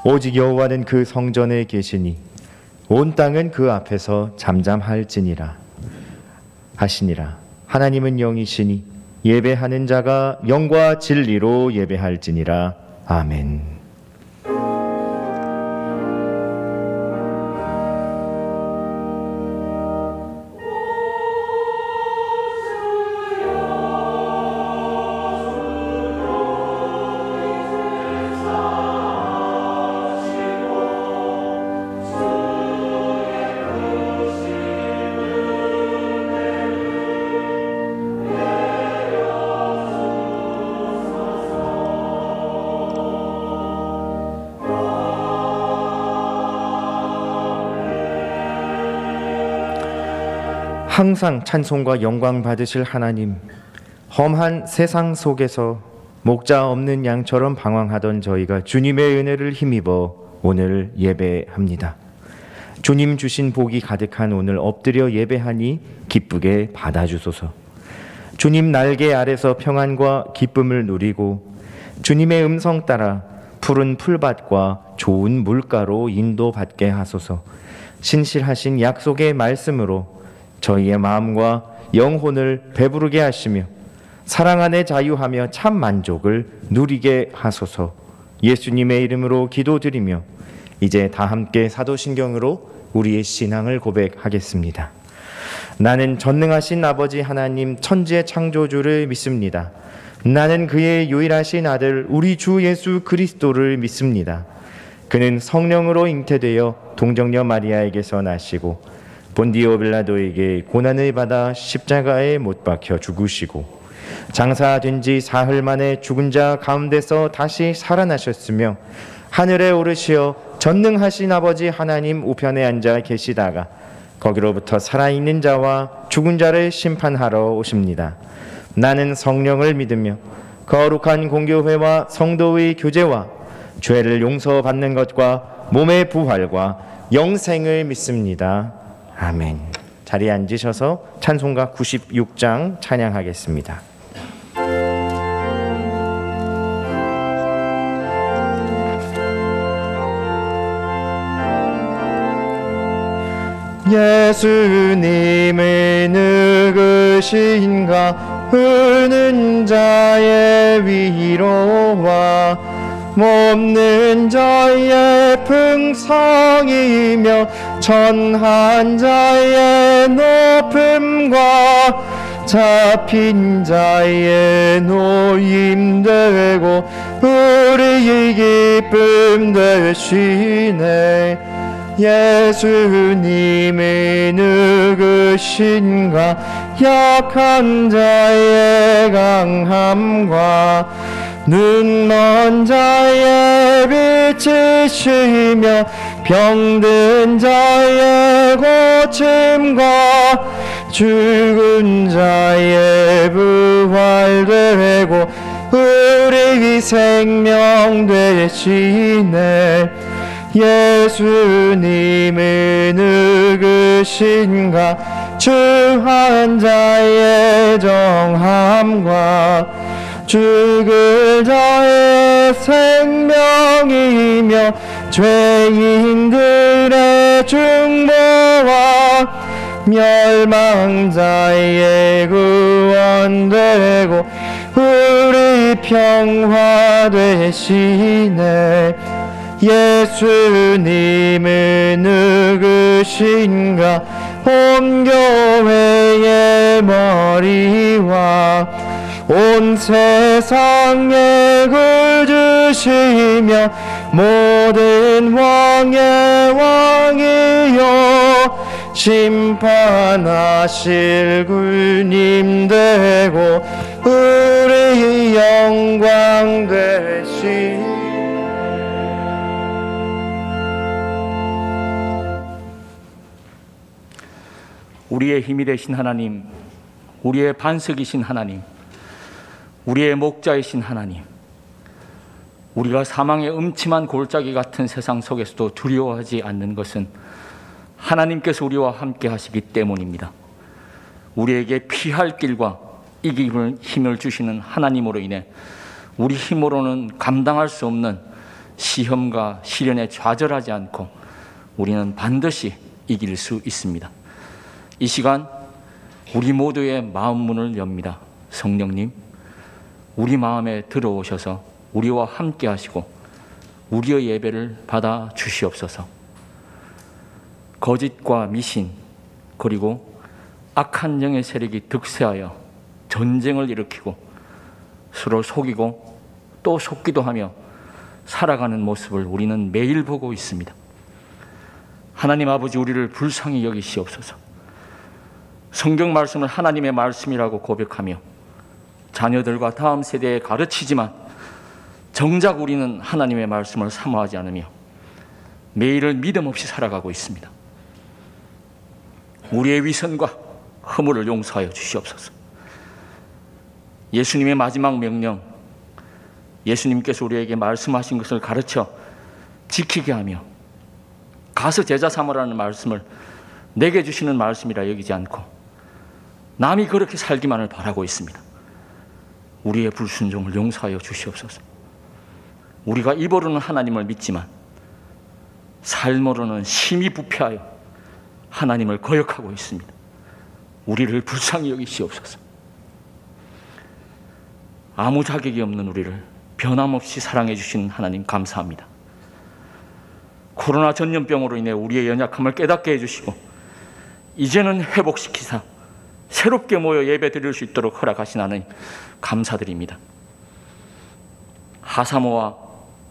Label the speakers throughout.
Speaker 1: 오직 여호와는 그 성전에 계시니 온 땅은 그 앞에서 잠잠할지니라 하시니라. 하나님은 영이시니 예배하는 자가 영과 진리로 예배할지니라. 아멘. 항상 찬송과 영광 받으실 하나님, 험한 세상 속에서 목자 없는 양처럼 방황하던 저희가 주님의 은혜를 힘입어 오늘 예배합니다. 주님 주신 복이 가득한 오늘 엎드려 예배하니 기쁘게 받아주소서. 주님 날개 아래서 평안과 기쁨을 누리고 주님의 음성 따라 푸른 풀밭과 좋은 물가로 인도받게 하소서. 신실하신 약속의 말씀으로 저희의 마음과 영혼을 배부르게 하시며 사랑 안에 자유하며 참 만족을 누리게 하소서. 예수님의 이름으로 기도드리며 이제 다 함께 사도신경으로 우리의 신앙을 고백하겠습니다. 나는 전능하신 아버지 하나님 천지의 창조주를 믿습니다. 나는 그의 유일하신 아들 우리 주 예수 그리스도를 믿습니다. 그는 성령으로 잉태되어 동정녀 마리아에게서 나시고 본디오 빌라도에게 고난을 받아 십자가에 못 박혀 죽으시고 장사된 지 사흘 만에 죽은 자 가운데서 다시 살아나셨으며 하늘에 오르시어 전능하신 아버지 하나님 우편에 앉아 계시다가 거기로부터 살아있는 자와 죽은 자를 심판하러 오십니다. 나는 성령을 믿으며 거룩한 공교회와 성도의 교제와 죄를 용서받는 것과 몸의 부활과 영생을 믿습니다. 아멘. 자리에 앉으셔서 찬송가 96장 찬양하겠습니다. 예수님은 누구신가? 우는 자의 위로와 몸는 자의 풍성이며 천한 자의 높음과 잡힌 자의 노임되고 우리의 기쁨 되시네. 예수님은 누구신가? 약한 자의 강함과 눈먼 자의 빛이시며 병든 자의 고침과 죽은 자의 부활되고 우리 생명 되시네. 예수님은 누구신가? 주한 자의 정함과 죽을 자의 생명이며 죄인들의 중보와 멸망자의 구원되고 우리 평화 되시네. 예수님은 누구신가? 온 교회의 머리와 온 세상에 구주시며 모든 왕의 왕이요 심판하실 주님 되고 우리 영광 되시.
Speaker 2: 우리의 힘이 되신 하나님, 우리의 반석이신 하나님, 우리의 목자이신 하나님, 우리가 사망의 음침한 골짜기 같은 세상 속에서도 두려워하지 않는 것은 하나님께서 우리와 함께 하시기 때문입니다. 우리에게 피할 길과 이기는 힘을 주시는 하나님으로 인해 우리 힘으로는 감당할 수 없는 시험과 시련에 좌절하지 않고 우리는 반드시 이길 수 있습니다. 이 시간 우리 모두의 마음 문을 엽니다. 성령님, 우리 마음에 들어오셔서 우리와 함께 하시고 우리의 예배를 받아 주시옵소서. 거짓과 미신 그리고 악한 영의 세력이 득세하여 전쟁을 일으키고 서로 속이고 또 속기도 하며 살아가는 모습을 우리는 매일 보고 있습니다. 하나님 아버지, 우리를 불쌍히 여기시옵소서. 성경 말씀을 하나님의 말씀이라고 고백하며 자녀들과 다음 세대에 가르치지만 정작 우리는 하나님의 말씀을 사모하지 않으며 매일을 믿음 없이 살아가고 있습니다. 우리의 위선과 허물을 용서하여 주시옵소서. 예수님의 마지막 명령, 예수님께서 우리에게 말씀하신 것을 가르쳐 지키게 하며 가서 제자 삼으라는 말씀을 내게 주시는 말씀이라 여기지 않고 남이 그렇게 살기만을 바라고 있습니다. 우리의 불순종을 용서하여 주시옵소서. 우리가 입으로는 하나님을 믿지만 삶으로는 심히 부패하여 하나님을 거역하고 있습니다. 우리를 불쌍히 여기시옵소서. 아무 자격이 없는 우리를 변함없이 사랑해 주신 하나님 감사합니다. 코로나 전염병으로 인해 우리의 연약함을 깨닫게 해주시고 이제는 회복시키사 새롭게 모여 예배 드릴 수 있도록 허락하신 하나님 감사드립니다. 하사모와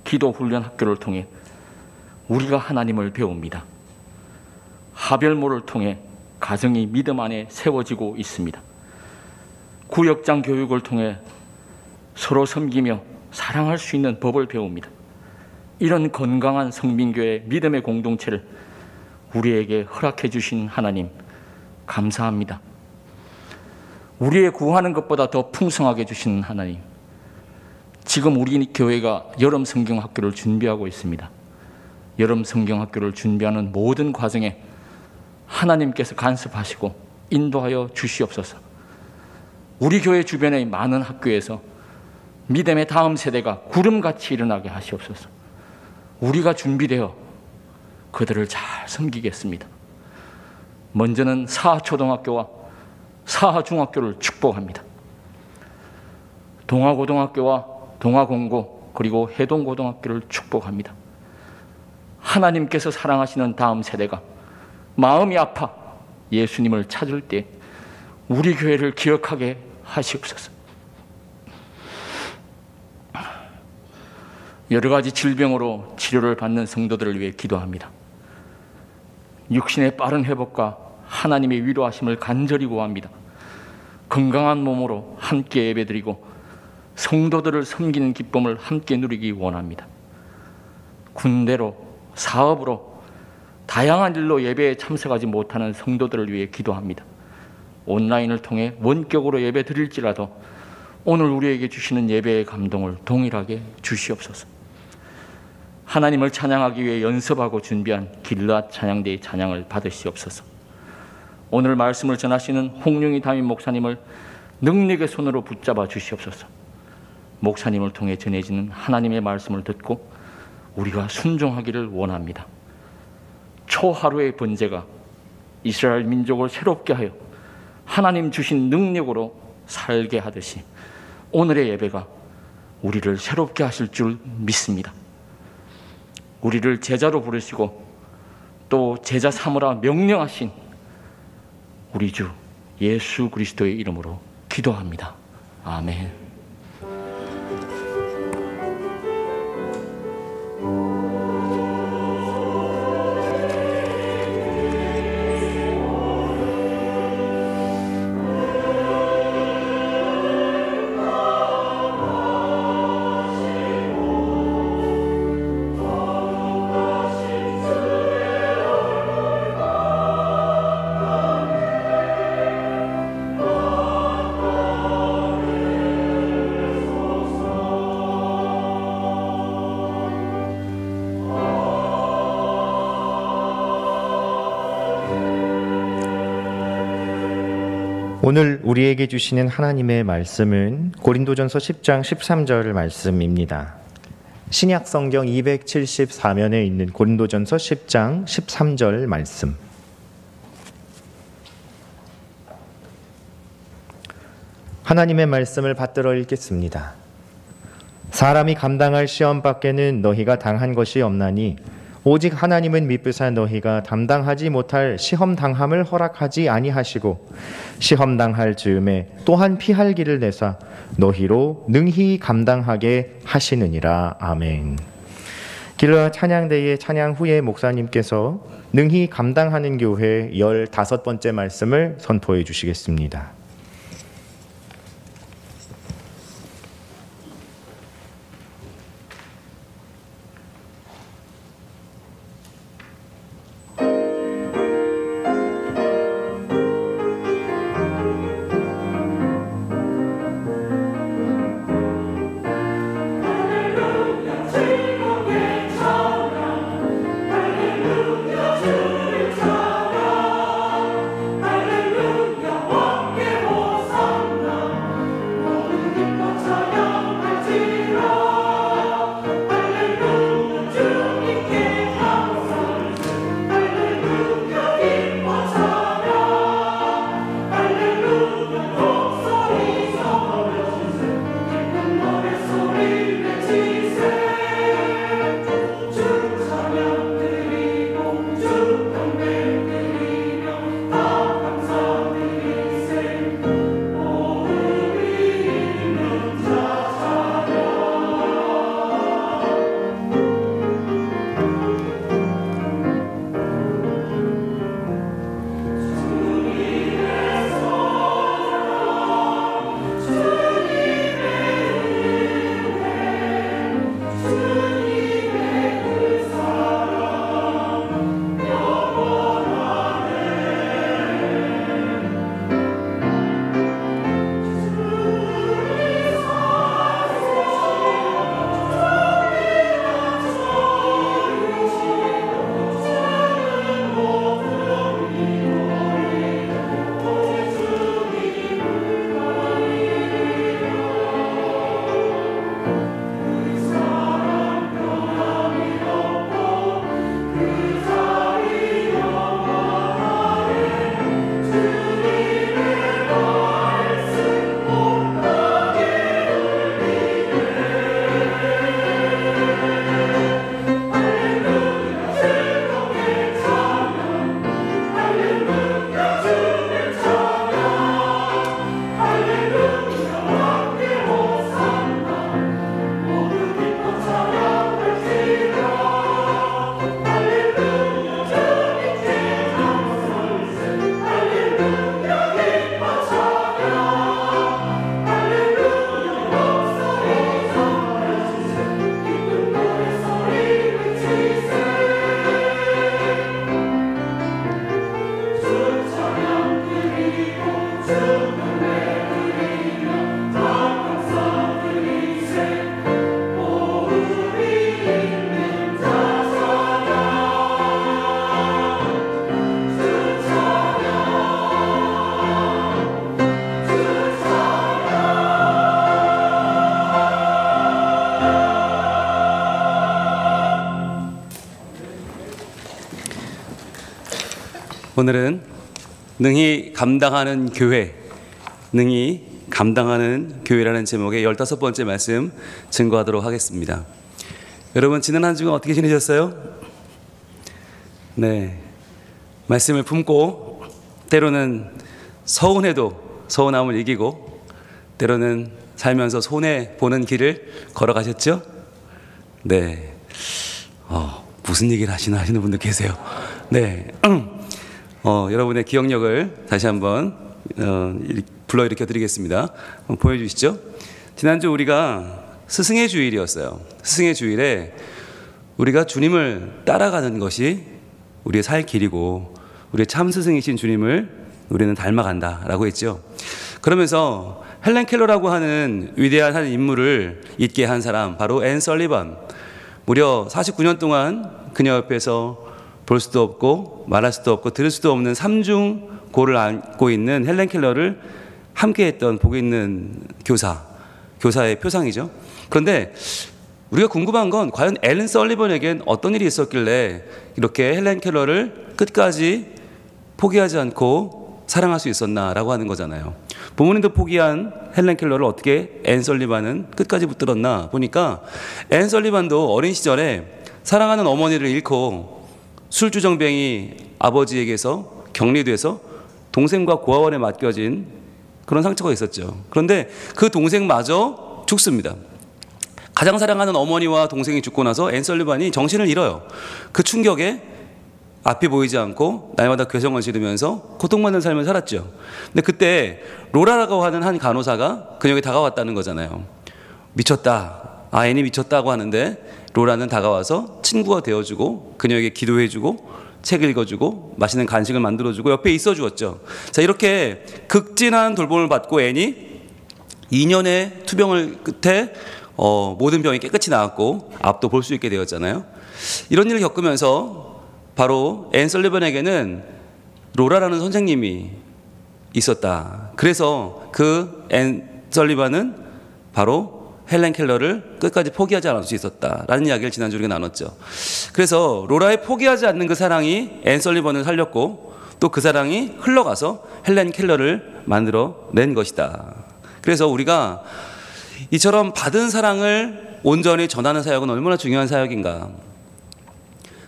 Speaker 2: 기도 훈련 학교를 통해 우리가 하나님을 배웁니다. 하별모를 통해 가정이 믿음 안에 세워지고 있습니다. 구역장 교육을 통해 서로 섬기며 사랑할 수 있는 법을 배웁니다. 이런 건강한 성민교회 믿음의 공동체를 우리에게 허락해 주신 하나님 감사합니다. 우리의 구하는 것보다 더 풍성하게 주신 하나님, 지금 우리 교회가 여름 성경학교를 준비하고 있습니다. 여름 성경학교를 준비하는 모든 과정에 하나님께서 간섭하시고 인도하여 주시옵소서. 우리 교회 주변의 많은 학교에서 믿음의 다음 세대가 구름같이 일어나게 하시옵소서. 우리가 준비되어 그들을 잘 섬기겠습니다. 먼저는 사하초등학교와 사하중학교를 축복합니다. 동화고등학교와 동화공고 그리고 해동고등학교를 축복합니다. 하나님께서 사랑하시는 다음 세대가 마음이 아파 예수님을 찾을 때 우리 교회를 기억하게 하시옵소서. 여러 가지 질병으로 치료를 받는 성도들을 위해 기도합니다. 육신의 빠른 회복과 하나님의 위로하심을 간절히 구합니다. 건강한 몸으로 함께 예배드리고 성도들을 섬기는 기쁨을 함께 누리기 원합니다. 군대로, 사업으로, 다양한 일로 예배에 참석하지 못하는 성도들을 위해 기도합니다. 온라인을 통해 원격으로 예배 드릴지라도 오늘 우리에게 주시는 예배의 감동을 동일하게 주시옵소서. 하나님을 찬양하기 위해 연습하고 준비한 길르앗 찬양대의 찬양을 받으시옵소서. 오늘 말씀을 전하시는 홍룡이 담임 목사님을 능력의 손으로 붙잡아 주시옵소서. 목사님을 통해 전해지는 하나님의 말씀을 듣고 우리가 순종하기를 원합니다. 초하루의 번제가 이스라엘 민족을 새롭게 하여 하나님 주신 능력으로 살게 하듯이 오늘의 예배가 우리를 새롭게 하실 줄 믿습니다. 우리를 제자로 부르시고 또 제자 삼으라 명령하신 우리 주 예수 그리스도의 이름으로 기도합니다. 아멘.
Speaker 1: 오늘 우리에게 주시는 하나님의 말씀은 고린도전서 10장 13절 말씀입니다. 신약 성경 274면에 있는 고린도전서 10장 13절 말씀. 하나님의 말씀을 받들어 읽겠습니다. 사람이 감당할 시험 밖에는 너희가 당한 것이 없나니 오직 하나님은 미쁘사 너희가 감당하지 못할 시험 당함을 허락하지 아니하시고 시험 당할 즈음에 또한 피할 길을 내사 너희로 능히 감당하게 하시느니라. 아멘. 길러 찬양대의 찬양 후에 목사님께서 능히 감당하는 교회 15번째 말씀을 선포해 주시겠습니다.
Speaker 3: 오늘은 능히 감당하는 교회, 능히 감당하는 교회라는 제목의 15번째 말씀 증거하도록 하겠습니다. 여러분, 지난 한 주간 어떻게 지내셨어요? 네, 말씀을 품고 때로는 서운해도 서운함을 이기고 때로는 살면서 손해보는 길을 걸어가셨죠? 네, 무슨 얘기를 하시는 분들 계세요. 네, 여러분의 기억력을 다시 한번 불러일으켜 드리겠습니다. 한번 보여주시죠. 지난주 우리가 스승의 주일이었어요. 스승의 주일에 우리가 주님을 따라가는 것이 우리의 살 길이고 우리의 참 스승이신 주님을 우리는 닮아간다라고 했죠. 그러면서 헬렌 켈러라고 하는 위대한 한 인물을 잊게 한 사람, 바로 앤 설리반. 무려 49년 동안 그녀 옆에서 볼 수도 없고 말할 수도 없고 들을 수도 없는 삼중고를 안고 있는 헬렌 켈러를 함께했던 복 있는 교사의 표상이죠. 그런데 우리가 궁금한 건 과연 앨런 설리번에겐 어떤 일이 있었길래 이렇게 헬렌 켈러를 끝까지 포기하지 않고 사랑할 수 있었나라고 하는 거잖아요. 부모님도 포기한 헬렌 켈러를 어떻게 앤 설리반은 끝까지 붙들었나 보니까, 앤 설리반도 어린 시절에 사랑하는 어머니를 잃고 술주정뱅이 아버지에게서 격리돼서 동생과 고아원에 맡겨진 그런 상처가 있었죠. 그런데 그 동생마저 죽습니다. 가장 사랑하는 어머니와 동생이 죽고 나서 앤 설리반이 정신을 잃어요. 그 충격에 앞이 보이지 않고 날마다 괴성을 지르면서 고통받는 삶을 살았죠. 근데 그때 로라라고 하는 한 간호사가 그녀에게 다가왔다는 거잖아요. 미쳤다, 앤이 미쳤다고 하는데 로라는 다가와서 친구가 되어주고 그녀에게 기도해주고 책 읽어주고 맛있는 간식을 만들어주고 옆에 있어주었죠. 자, 이렇게 극진한 돌봄을 받고 앤이 2년의 투병을 끝에 모든 병이 깨끗이 나았고 앞도 볼 수 있게 되었잖아요. 이런 일을 겪으면서 바로 앤 설리번에게는 로라라는 선생님이 있었다. 그래서 그 앤 설리번은 바로 헬렌 켈러를 끝까지 포기하지 않을 수 있었다라는 이야기를 지난주에 우리가 나눴죠. 그래서 로라의 포기하지 않는 그 사랑이 앤 설리번을 살렸고 또 그 사랑이 흘러가서 헬렌 켈러를 만들어낸 것이다. 그래서 우리가 이처럼 받은 사랑을 온전히 전하는 사역은 얼마나 중요한 사역인가.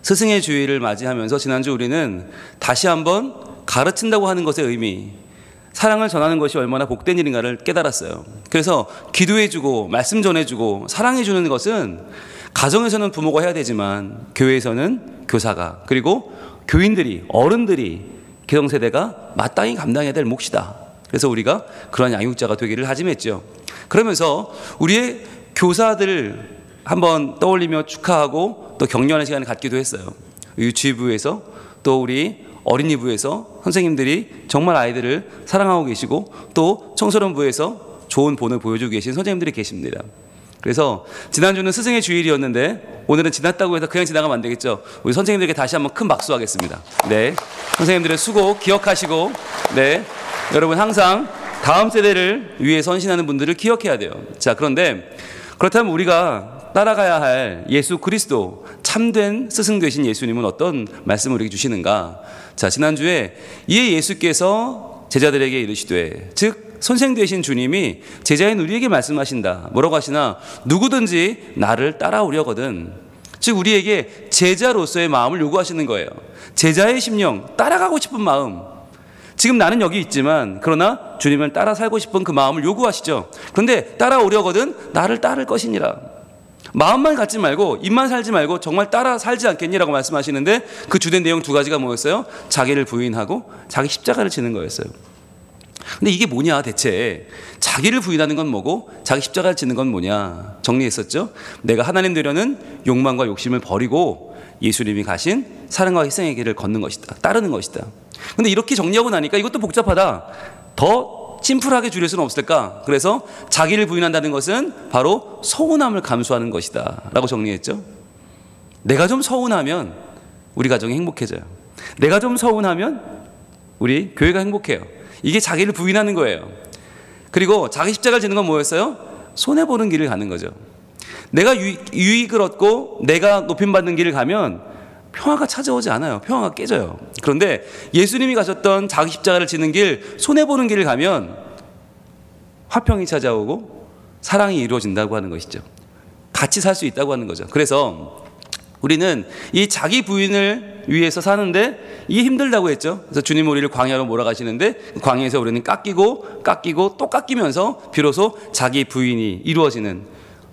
Speaker 3: 스승의 주일을 맞이하면서 지난주 우리는 다시 한번 가르친다고 하는 것의 의미, 사랑을 전하는 것이 얼마나 복된 일인가를 깨달았어요. 그래서 기도해주고 말씀 전해주고 사랑해주는 것은 가정에서는 부모가 해야 되지만 교회에서는 교사가, 그리고 교인들이, 어른들이, 기성세대가 마땅히 감당해야 될 몫이다. 그래서 우리가 그러한 양육자가 되기를 다짐했죠. 그러면서 우리의 교사들을 한번 떠올리며 축하하고 또 격려하는 시간을 갖기도 했어요. 유치부에서 또 우리 어린이부에서 선생님들이 정말 아이들을 사랑하고 계시고 또 청소년부에서 좋은 본을 보여주고 계신 선생님들이 계십니다. 그래서 지난주는 스승의 주일이었는데 오늘은 지났다고 해서 그냥 지나가면 안 되겠죠. 우리 선생님들에게 다시 한번 큰 박수 하겠습니다. 네, 선생님들의 수고 기억하시고, 네, 여러분 항상 다음 세대를 위해 선신하는 분들을 기억해야 돼요. 자, 그런데 그렇다면 우리가 따라가야 할 예수 그리스도, 참된 스승 되신 예수님은 어떤 말씀을 우리에게 주시는가? 자, 지난주에 이에 예수께서 제자들에게 이르시되, 즉 선생 되신 주님이 제자인 우리에게 말씀하신다. 뭐라고 하시나? 누구든지 나를 따라오려거든. 즉 우리에게 제자로서의 마음을 요구하시는 거예요. 제자의 심령, 따라가고 싶은 마음. 지금 나는 여기 있지만 그러나 주님을 따라 살고 싶은 그 마음을 요구하시죠. 그런데 따라오려거든 나를 따를 것이니라. 마음만 갖지 말고 입만 살지 말고 정말 따라 살지 않겠니라고 말씀하시는데 그 주된 내용 두 가지가 뭐였어요? 자기를 부인하고 자기 십자가를 지는 거였어요. 근데 이게 뭐냐 대체? 자기를 부인하는 건 뭐고 자기 십자가를 지는 건 뭐냐 정리했었죠. 내가 하나님 되려는 욕망과 욕심을 버리고 예수님이 가신 사랑과 희생의 길을 걷는 것이다. 따르는 것이다. 근데 이렇게 정리하고 나니까 이것도 복잡하다. 더 심플하게 줄일 수는 없을까? 그래서 자기를 부인한다는 것은 바로 서운함을 감수하는 것이다 라고 정리했죠. 내가 좀 서운하면 우리 가정이 행복해져요. 내가 좀 서운하면 우리 교회가 행복해요. 이게 자기를 부인하는 거예요. 그리고 자기 십자가를 지는 건 뭐였어요? 손해보는 길을 가는 거죠. 내가 유익을 얻고 내가 높임받는 길을 가면 평화가 찾아오지 않아요. 평화가 깨져요. 그런데 예수님이 가셨던 자기 십자가를 지는 길, 손해보는 길을 가면 화평이 찾아오고 사랑이 이루어진다고 하는 것이죠. 같이 살 수 있다고 하는 거죠. 그래서 우리는 이 자기 부인을 위해서 사는데 이게 힘들다고 했죠. 그래서 주님 우리를 광야로 몰아가시는데 광야에서 우리는 깎이고 또 깎이면서 비로소 자기 부인이 이루어지는,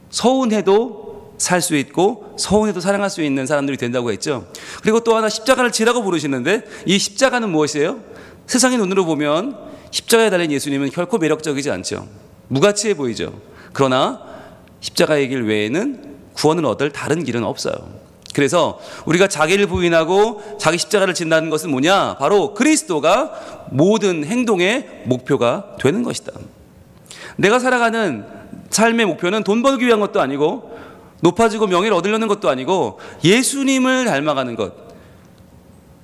Speaker 3: 서운해도 살 수 있고 서운해도 사랑할 수 있는 사람들이 된다고 했죠. 그리고 또 하나 십자가를 지라고 부르시는데 이 십자가는 무엇이에요? 세상의 눈으로 보면 십자가에 달린 예수님은 결코 매력적이지 않죠. 무가치해 보이죠. 그러나 십자가의 길 외에는 구원을 얻을 다른 길은 없어요. 그래서 우리가 자기를 부인하고 자기 십자가를 진다는 것은 뭐냐? 바로 그리스도가 모든 행동의 목표가 되는 것이다. 내가 살아가는 삶의 목표는 돈 벌기 위한 것도 아니고 높아지고 명예를 얻으려는 것도 아니고 예수님을 닮아가는 것.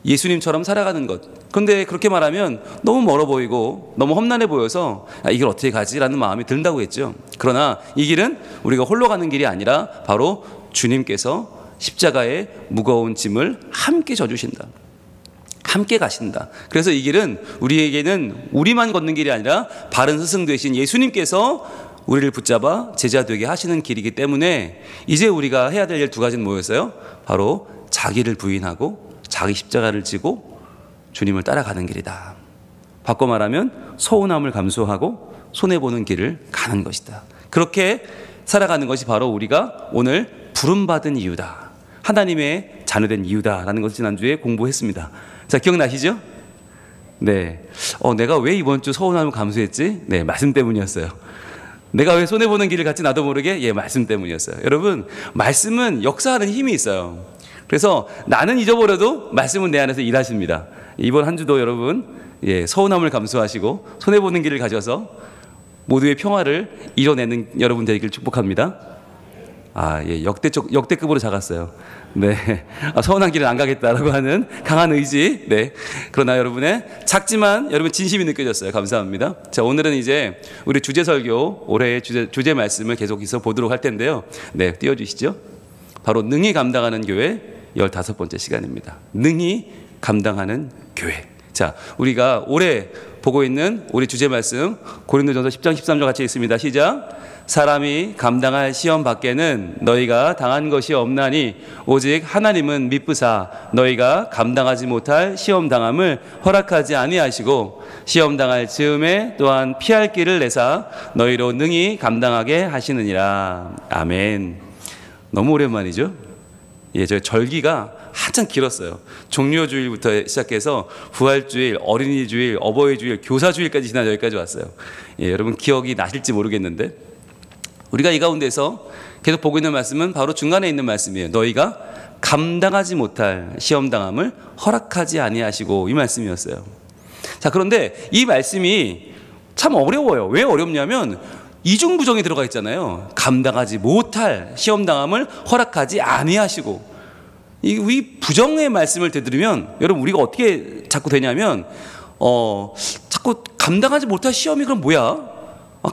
Speaker 3: 예수님처럼 살아가는 것. 그런데 그렇게 말하면 너무 멀어 보이고 너무 험난해 보여서 이걸 어떻게 가지라는 마음이 든다고 했죠. 그러나 이 길은 우리가 홀로 가는 길이 아니라 바로 주님께서 십자가의 무거운 짐을 함께 져주신다. 함께 가신다. 그래서 이 길은 우리에게는 우리만 걷는 길이 아니라 바른 스승 되신 예수님께서 우리를 붙잡아 제자 되게 하시는 길이기 때문에 이제 우리가 해야 될 일 두 가지는 뭐였어요? 바로 자기를 부인하고 자기 십자가를 지고 주님을 따라가는 길이다. 바꿔 말하면 서운함을 감수하고 손해보는 길을 가는 것이다. 그렇게 살아가는 것이 바로 우리가 오늘 부름받은 이유다. 하나님의 자녀된 이유다라는 것을 지난주에 공부했습니다. 자, 기억나시죠? 네. 내가 왜 이번 주 서운함을 감수했지? 네, 말씀 때문이었어요. 내가 왜 손해보는 길을 갔지 나도 모르게? 말씀 때문이었어요. 여러분, 말씀은 역사하는 힘이 있어요. 그래서 나는 잊어버려도 말씀은 내 안에서 일하십니다. 이번 한 주도 여러분 서운함을 감수하시고 손해보는 길을 가져서 모두의 평화를 이뤄내는 여러분 되기를 축복합니다. 역대급으로 작았어요. 네, 서운한 길은 안 가겠다라고 하는 강한 의지. 네, 그러나 여러분의 작지만 여러분 진심이 느껴졌어요. 감사합니다. 자, 오늘은 이제 우리 주제 설교 올해의 주제 말씀을 계속해서 보도록 할 텐데요. 네, 띄워주시죠. 바로 능히 감당하는 교회 15번째 시간입니다. 능히 감당하는 교회. 자, 우리가 올해 보고 있는 우리 주제 말씀 고린도전서 10장 13절 같이 읽습니다. 시작. 사람이 감당할 시험 밖에는 너희가 당한 것이 없나니 오직 하나님은 미쁘사 너희가 감당하지 못할 시험 당함을 허락하지 아니하시고 시험 당할 즈음에 또한 피할 길을 내사 너희로 능히 감당하게 하시느니라. 아멘. 너무 오랜만이죠? 저희 절기가 한참 길었어요. 종료주일부터 시작해서 부활주일, 어린이주일, 어버이주일, 교사주일까지 지나 여기까지 왔어요. 여러분 기억이 나실지 모르겠는데 우리가 이 가운데서 계속 보고 있는 말씀은 바로 중간에 있는 말씀이에요. 너희가 감당하지 못할 시험당함을 허락하지 아니하시고, 이 말씀이었어요. 자, 그런데 이 말씀이 참 어려워요. 왜 어렵냐면 이중부정이 들어가 있잖아요. 감당하지 못할 시험당함을 허락하지 아니하시고. 이 부정의 말씀을 되들으면 여러분 우리가 어떻게 자꾸 되냐면 자꾸 감당하지 못할 시험이 그럼 뭐야?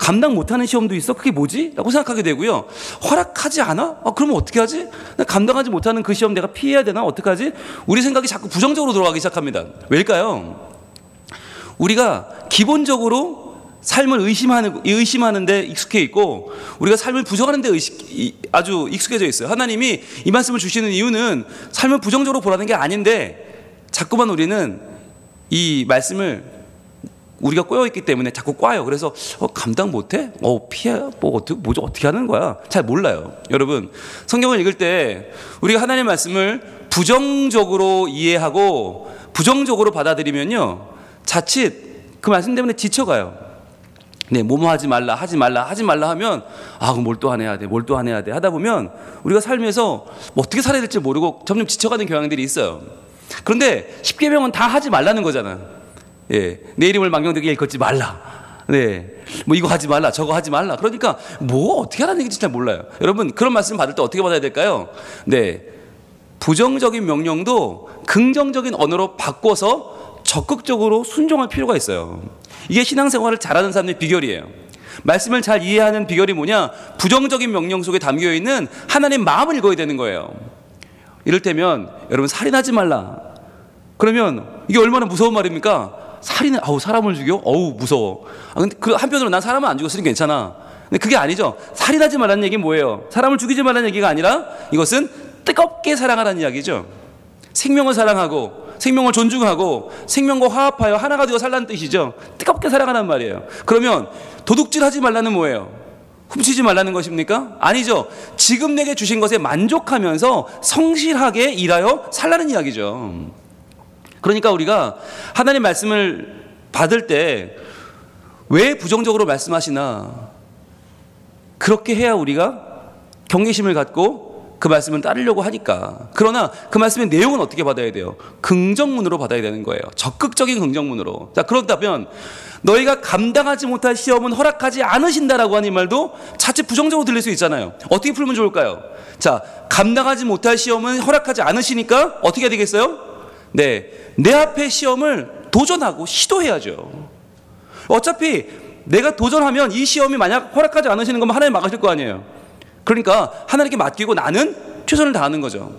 Speaker 3: 감당 못하는 시험도 있어? 그게 뭐지? 라고 생각하게 되고요. 허락하지 않아? 그러면 어떻게 하지? 감당하지 못하는 그 시험 내가 피해야 되나? 어떡하지? 우리 생각이 자꾸 부정적으로 돌아가기 시작합니다. 왜일까요? 우리가 기본적으로 삶을 의심하는데 익숙해 있고 우리가 삶을 부정하는데 아주 익숙해져 있어요. 하나님이 이 말씀을 주시는 이유는 삶을 부정적으로 보라는 게 아닌데 자꾸만 우리는 이 말씀을 우리가 꼬여있기 때문에 자꾸 꽈요. 그래서 감당 못해? 피해? 어떻게 하는 거야? 잘 몰라요. 여러분 성경을 읽을 때 우리가 하나님의 말씀을 부정적으로 이해하고 부정적으로 받아들이면요 자칫 그 말씀 때문에 지쳐가요. 네, 뭐뭐 하지 말라 하면 그럼 뭘 또 안 해야 돼 하다 보면 우리가 삶에서 어떻게 살아야 될지 모르고 점점 지쳐가는 경향들이 있어요. 그런데 10계명은 다 하지 말라는 거잖아. 내 이름을 망령되게 일컫지 말라. 이거 하지 말라 저거 하지 말라. 그러니까 어떻게 하라는 얘기인지 잘 몰라요. 여러분 그런 말씀 받을 때 어떻게 받아야 될까요? 부정적인 명령도 긍정적인 언어로 바꿔서 적극적으로 순종할 필요가 있어요. 이게 신앙생활을 잘하는 사람의 비결이에요. 말씀을 잘 이해하는 비결이 뭐냐? 부정적인 명령 속에 담겨있는 하나님의 마음을 읽어야 되는 거예요. 이를테면 여러분 살인하지 말라. 그러면 이게 얼마나 무서운 말입니까? 사람을 죽여? 무서워. 근데 한편으로 난 사람을 안 죽였으니 괜찮아. 근데 그게 아니죠. 살인하지 말라는 얘기는 뭐예요? 사람을 죽이지 말라는 얘기가 아니라 이것은 뜨겁게 사랑하라는 이야기죠. 생명을 사랑하고 생명을 존중하고 생명과 화합하여 하나가 되어 살라는 뜻이죠. 뜨겁게 사랑하라는 말이에요. 그러면 도둑질하지 말라는 뭐예요? 훔치지 말라는 것입니까? 아니죠. 지금 내게 주신 것에 만족하면서 성실하게 일하여 살라는 이야기죠. 그러니까 우리가 하나님 말씀을 받을 때 왜 부정적으로 말씀하시나 그렇게 해야 우리가 경계심을 갖고 그 말씀을 따르려고 하니까. 그러나 그 말씀의 내용은 어떻게 받아야 돼요? 긍정문으로 받아야 되는 거예요. 적극적인 긍정문으로. 자, 그렇다면 너희가 감당하지 못할 시험은 허락하지 않으신다라고 하는 이 말도 자칫 부정적으로 들릴 수 있잖아요. 어떻게 풀면 좋을까요? 자, 감당하지 못할 시험은 허락하지 않으시니까 어떻게 해야 되겠어요? 네, 내 앞에 시험을 도전하고 시도해야죠. 어차피 내가 도전하면 이 시험이 만약 허락하지 않으시는 거면 하나님 막으실 거 아니에요. 그러니까 하나님께 맡기고 나는 최선을 다하는 거죠.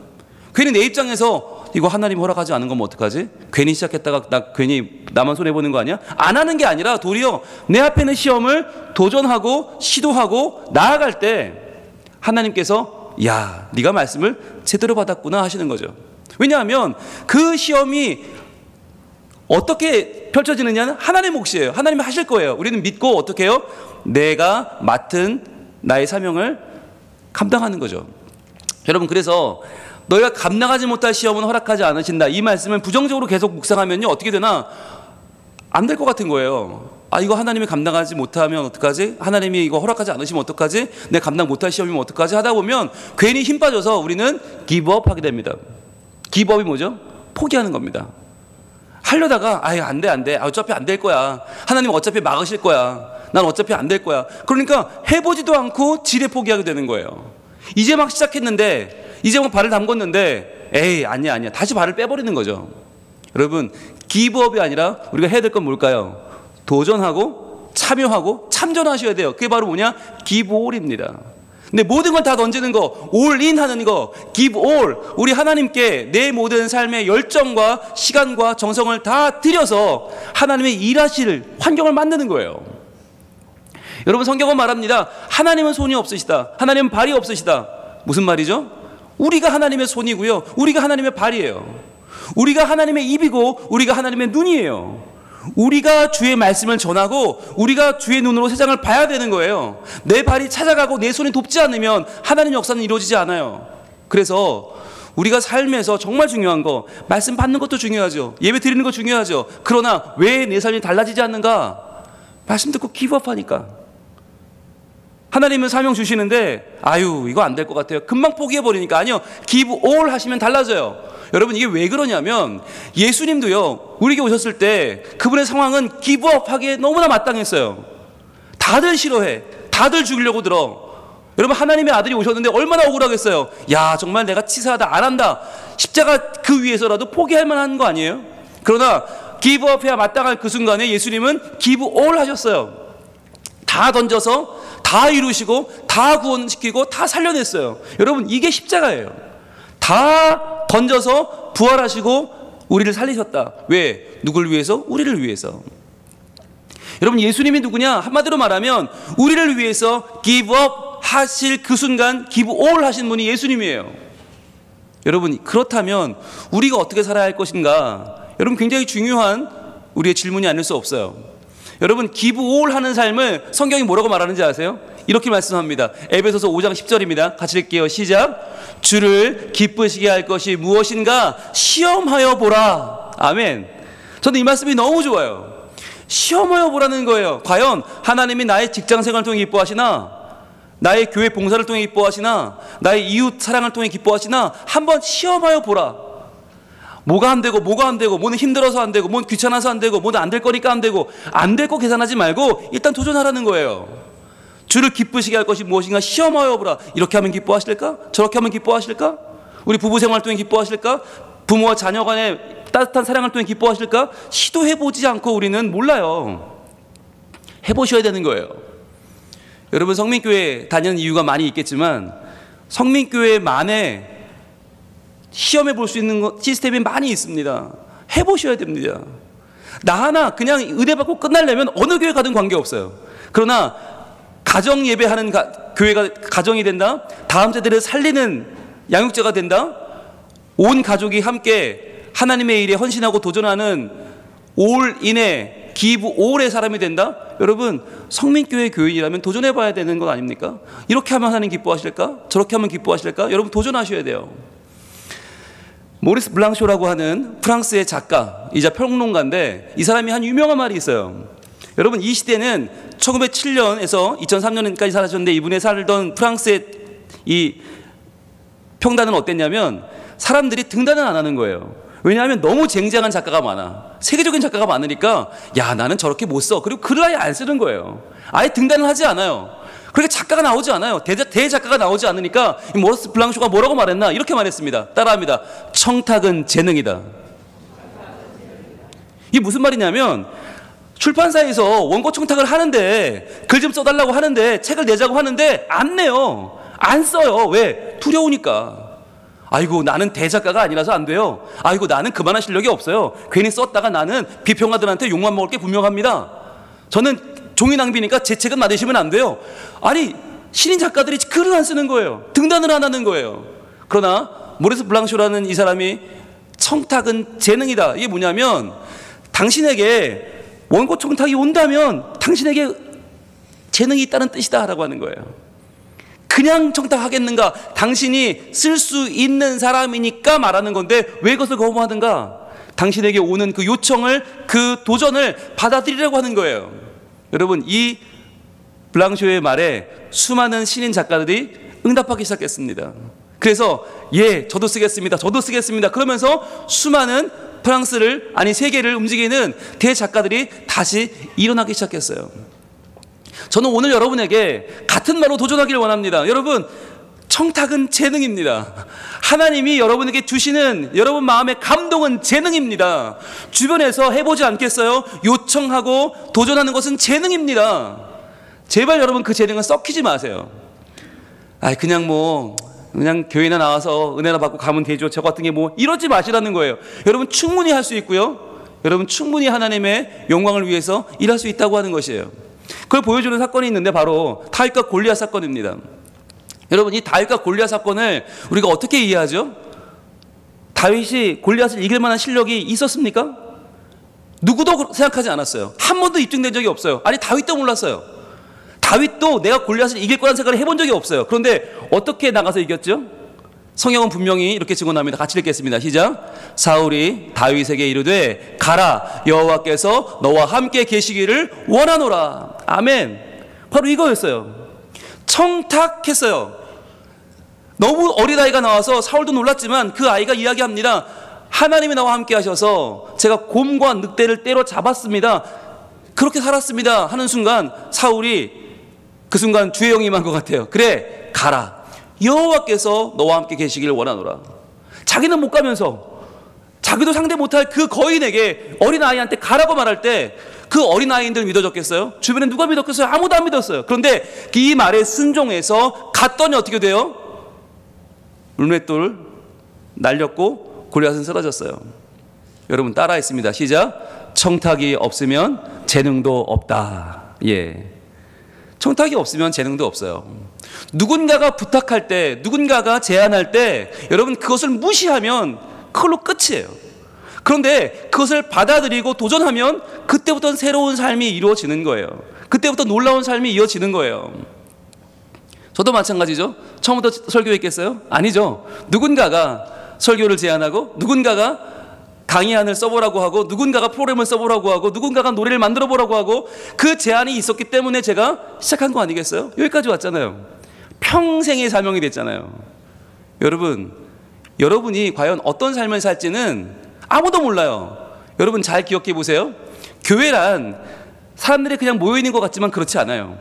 Speaker 3: 괜히 내 입장에서 이거 하나님 허락하지 않은 거면 어떡하지? 괜히 시작했다가 괜히 나만 손해보는 거 아니야? 안 하는 게 아니라 도리어 내 앞에 있는 시험을 도전하고 시도하고 나아갈 때 하나님께서 야, 네가 말씀을 제대로 받았구나 하시는 거죠. 왜냐하면 그 시험이 어떻게 펼쳐지느냐는 하나님의 몫이에요. 하나님이 하실 거예요. 우리는 믿고 어떻게 해요? 내가 맡은 나의 사명을 감당하는 거죠. 여러분, 그래서 너희가 감당하지 못할 시험은 허락하지 않으신다. 이 말씀을 부정적으로 계속 묵상하면요, 어떻게 되나? 안 될 것 같은 거예요. 아, 이거 하나님이 감당하지 못하면 어떡하지? 하나님이 이거 허락하지 않으시면 어떡하지? 내가 감당 못할 시험이면 어떡하지? 하다 보면 괜히 힘 빠져서 우리는 기브업 하게 됩니다. 기브업이 뭐죠? 포기하는 겁니다. 하려다가 아유, 안 돼. 어차피 안 될 거야. 하나님 어차피 막으실 거야. 난 어차피 안 될 거야. 그러니까 해보지도 않고 지레 포기하게 되는 거예요. 이제 막 시작했는데, 이제 막 발을 담궜는데 에이, 아니야. 다시 발을 빼버리는 거죠. 여러분, 기브업이 아니라 우리가 해야 될 건 뭘까요? 도전하고 참여하고 참전하셔야 돼요. 그게 바로 뭐냐? 기브올입니다. 근데 모든 걸 다 던지는 거, 올인 하는 거, give all. 우리 하나님께 내 모든 삶의 열정과 시간과 정성을 다 들여서 하나님의 일하실 환경을 만드는 거예요. 여러분, 성경은 말합니다. 하나님은 손이 없으시다. 하나님은 발이 없으시다. 무슨 말이죠? 우리가 하나님의 손이고요, 우리가 하나님의 발이에요. 우리가 하나님의 입이고 우리가 하나님의 눈이에요. 우리가 주의 말씀을 전하고 우리가 주의 눈으로 세상을 봐야 되는 거예요. 내 발이 찾아가고 내 손이 돕지 않으면 하나님의 역사는 이루어지지 않아요. 그래서 우리가 삶에서 정말 중요한 거, 말씀 받는 것도 중요하죠. 예배 드리는 거 중요하죠. 그러나 왜 내 삶이 달라지지 않는가? 말씀 듣고 기브업하니까. 하나님은 사명 주시는데 아유, 이거 안 될 것 같아요. 금방 포기해버리니까. 아니요, give all 하시면 달라져요. 여러분, 이게 왜 그러냐면 예수님도요, 우리에게 오셨을 때 그분의 상황은 기브업 하기에 너무나 마땅했어요. 다들 싫어해. 다들 죽이려고 들어. 여러분, 하나님의 아들이 오셨는데 얼마나 억울하겠어요. 야, 정말 내가 치사하다, 안 한다. 십자가 그 위에서라도 포기할 만한 거 아니에요? 그러나 기브업해야 마땅할 그 순간에 예수님은 give all 하셨어요. 다 던져서 다 이루시고 다 구원시키고 다 살려냈어요. 여러분, 이게 십자가예요. 다 던져서 부활하시고 우리를 살리셨다. 왜? 누굴 위해서? 우리를 위해서. 여러분, 예수님이 누구냐? 한마디로 말하면 우리를 위해서 give up 하실 그 순간 give all 하신 분이 예수님이에요. 여러분, 그렇다면 우리가 어떻게 살아야 할 것인가? 여러분, 굉장히 중요한 우리의 질문이 아닐 수 없어요. 여러분, give all 하는 삶을 성경이 뭐라고 말하는지 아세요? 이렇게 말씀합니다. 에베소서 5장 10절입니다. 같이 읽게요. 시작. 주를 기쁘시게 할 것이 무엇인가 시험하여 보라. 아멘. 저는 이 말씀이 너무 좋아요. 시험하여 보라는 거예요. 과연 하나님이 나의 직장생활을 통해 기뻐하시나? 나의 교회 봉사를 통해 기뻐하시나? 나의 이웃 사랑을 통해 기뻐하시나? 한번 시험하여 보라. 뭐가 안 되고 뭐는 힘들어서 안 되고 뭐는 귀찮아서 안 되고 뭐는 안 될 거니까 안 되고 안 될 거 계산하지 말고 일단 도전하라는 거예요. 주를 기쁘시게 할 것이 무엇인가 시험하여 보라. 이렇게 하면 기뻐하실까? 저렇게 하면 기뻐하실까? 우리 부부 생활을 통해 기뻐하실까? 부모와 자녀 간의 따뜻한 사랑을 통해 기뻐하실까? 시도해보지 않고 우리는 몰라요. 해보셔야 되는 거예요. 여러분, 성민교회 다니는 이유가 많이 있겠지만 성민교회만의 시험해 볼 수 있는 시스템이 많이 있습니다. 해보셔야 됩니다. 나 하나 그냥 의뢰 받고 끝나려면 어느 교회 가든 관계없어요. 그러나 가정 예배하는 교회가 가정이 된다. 다음 세대를 살리는 양육자가 된다. 온 가족이 함께 하나님의 일에 헌신하고 도전하는 올인의 기브 올의 사람이 된다. 여러분, 성민교회 교인이라면 도전해봐야 되는 것 아닙니까? 이렇게 하면 하나님 기뻐하실까? 저렇게 하면 기뻐하실까? 여러분, 도전하셔야 돼요. 모리스 블랑쇼라고 하는 프랑스의 작가이자 평론가인데 이 사람이 한 유명한 말이 있어요. 여러분, 이 시대는 1907년에서 2003년까지 살았는데 이분의 살던 프랑스의 이 평단은 어땠냐면 사람들이 등단은 안 하는 거예요. 왜냐하면 너무 쟁쟁한 작가가 많아. 세계적인 작가가 많으니까 야, 나는 저렇게 못 써. 그리고 글을 아예 안 쓰는 거예요. 아예 등단을 하지 않아요. 그렇게 작가가 나오지 않아요. 대작가가 나오지 않으니까 이 모리스 블랑쇼가 뭐라고 말했나? 이렇게 말했습니다. 따라합니다. 청탁은 재능이다. 이게 무슨 말이냐면 출판사에서 원고 청탁을 하는데 글 좀 써달라고 하는데 책을 내자고 하는데 안 내요. 안 써요. 왜? 두려우니까. 아이고 나는 대작가가 아니라서 안 돼요. 아이고 나는 그만한 실력이 없어요. 괜히 썼다가 나는 비평가들한테 욕만 먹을 게 분명합니다. 저는 종이 낭비니까 제 책은 만드시면 안 돼요. 아니 신인 작가들이 글을 안 쓰는 거예요. 등단을 안 하는 거예요. 그러나 모리스 블랑쇼라는 이 사람이 청탁은 재능이다. 이게 뭐냐면 당신에게 원고 청탁이 온다면 당신에게 재능이 있다는 뜻이다 라고 하는 거예요. 그냥 청탁하겠는가? 당신이 쓸 수 있는 사람이니까 말하는 건데 왜 그것을 거부하든가? 당신에게 오는 그 요청을, 그 도전을 받아들이려고 하는 거예요. 여러분, 이 블랑쇼의 말에 수많은 신인 작가들이 응답하기 시작했습니다. 그래서 예, 저도 쓰겠습니다. 저도 쓰겠습니다. 그러면서 수많은 프랑스를, 아니 세계를 움직이는 대작가들이 다시 일어나기 시작했어요. 저는 오늘 여러분에게 같은 말로 도전하기를 원합니다. 여러분, 청탁은 재능입니다. 하나님이 여러분에게 주시는 여러분 마음의 감동은 재능입니다. 주변에서 해보지 않겠어요? 요청하고 도전하는 것은 재능입니다. 제발 여러분 그 재능은 썩히지 마세요. 그냥 교회나 나와서 은혜나 받고 가면 되죠. 저 같은 게 뭐 이러지 마시라는 거예요. 여러분 충분히 할 수 있고요. 여러분 충분히 하나님의 영광을 위해서 일할 수 있다고 하는 것이에요. 그걸 보여주는 사건이 있는데 바로 다윗과 골리앗 사건입니다. 여러분 이 다윗과 골리앗 사건을 우리가 어떻게 이해하죠? 다윗이 골리앗을 이길 만한 실력이 있었습니까? 누구도 생각하지 않았어요. 한 번도 입증된 적이 없어요. 아니 다윗도 몰랐어요. 다윗도 내가 골리앗을 이길 거라는 생각을 해본 적이 없어요. 그런데 어떻게 나가서 이겼죠? 성경은 분명히 이렇게 증언합니다. 같이 읽겠습니다. 시작. 사울이 다윗에게 이르되 가라, 여호와께서 너와 함께 계시기를 원하노라. 아멘. 바로 이거였어요. 청탁했어요. 너무 어린아이가 나와서 사울도 놀랐지만 그 아이가 이야기합니다. 하나님이 나와 함께 하셔서 제가 곰과 늑대를 때려잡았습니다. 그렇게 살았습니다 하는 순간 사울이 그 순간 주의 영이 임한 것 같아요. 그래, 가라. 여호와께서 너와 함께 계시기를 원하노라. 자기는 못 가면서 자기도 상대 못할 그 거인에게, 어린아이한테 가라고 말할 때 그 어린아이들 믿어졌겠어요? 주변에 누가 믿었겠어요? 아무도 안 믿었어요. 그런데 이 말에 순종해서 갔더니 어떻게 돼요? 물맷돌 날렸고 골리앗은 쓰러졌어요. 여러분 따라했습니다. 시작. 청탁이 없으면 재능도 없다. 예. 청탁이 없으면 재능도 없어요. 누군가가 부탁할 때, 누군가가 제안할 때 여러분 그것을 무시하면 그걸로 끝이에요. 그런데 그것을 받아들이고 도전하면 그때부터 새로운 삶이 이루어지는 거예요. 그때부터 놀라운 삶이 이어지는 거예요. 저도 마찬가지죠. 처음부터 설교했겠어요? 아니죠. 누군가가 설교를 제안하고, 누군가가 강의안을 써보라고 하고, 누군가가 프로그램을 써보라고 하고, 누군가가 노래를 만들어 보라고 하고, 그 제안이 있었기 때문에 제가 시작한 거 아니겠어요? 여기까지 왔잖아요. 평생의 사명이 됐잖아요. 여러분, 여러분이 과연 어떤 삶을 살지는 아무도 몰라요. 여러분 잘 기억해 보세요. 교회란 사람들이 그냥 모여있는 것 같지만 그렇지 않아요.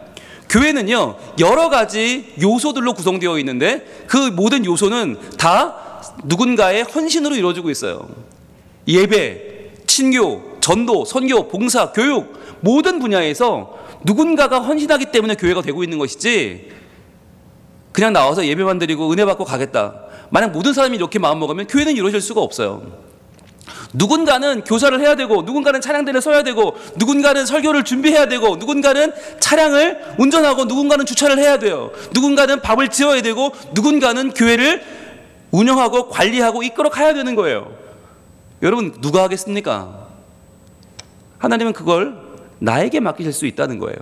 Speaker 3: 교회는요, 여러 가지 요소들로 구성되어 있는데 그 모든 요소는 다 누군가의 헌신으로 이루어지고 있어요. 예배, 친교, 전도, 선교, 봉사, 교육, 모든 분야에서 누군가가 헌신하기 때문에 교회가 되고 있는 것이지, 그냥 나와서 예배만 드리고 은혜 받고 가겠다. 만약 모든 사람이 이렇게 마음먹으면 교회는 이루어질 수가 없어요. 누군가는 교사를 해야 되고, 누군가는 찬양대를 써야 되고, 누군가는 설교를 준비해야 되고, 누군가는 차량을 운전하고, 누군가는 주차를 해야 돼요. 누군가는 밥을 지어야 되고, 누군가는 교회를 운영하고 관리하고 이끌어 가야 되는 거예요. 여러분 누가 하겠습니까? 하나님은 그걸 나에게 맡기실 수 있다는 거예요.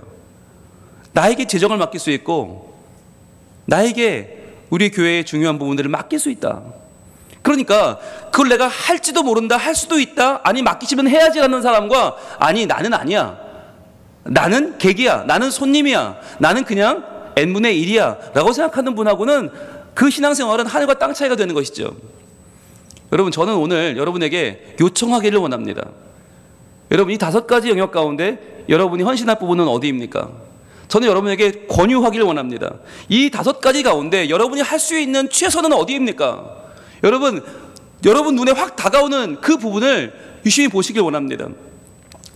Speaker 3: 나에게 재정을 맡길 수 있고, 나에게 우리 교회의 중요한 부분들을 맡길 수 있다. 그러니까 그걸 내가 할지도 모른다, 할 수도 있다, 아니 맡기시면 해야지 하는 사람과, 아니 나는 아니야, 나는 객이야, 나는 손님이야, 나는 그냥 n분의 1이야 라고 생각하는 분하고는 그 신앙생활은 하늘과 땅 차이가 되는 것이죠. 여러분 저는 오늘 여러분에게 요청하기를 원합니다. 여러분 이 5가지 영역 가운데 여러분이 헌신할 부분은 어디입니까? 저는 여러분에게 권유하기를 원합니다. 이 5가지 가운데 여러분이 할 수 있는 최선은 어디입니까? 여러분 눈에 확 다가오는 그 부분을 유심히 보시길 원합니다.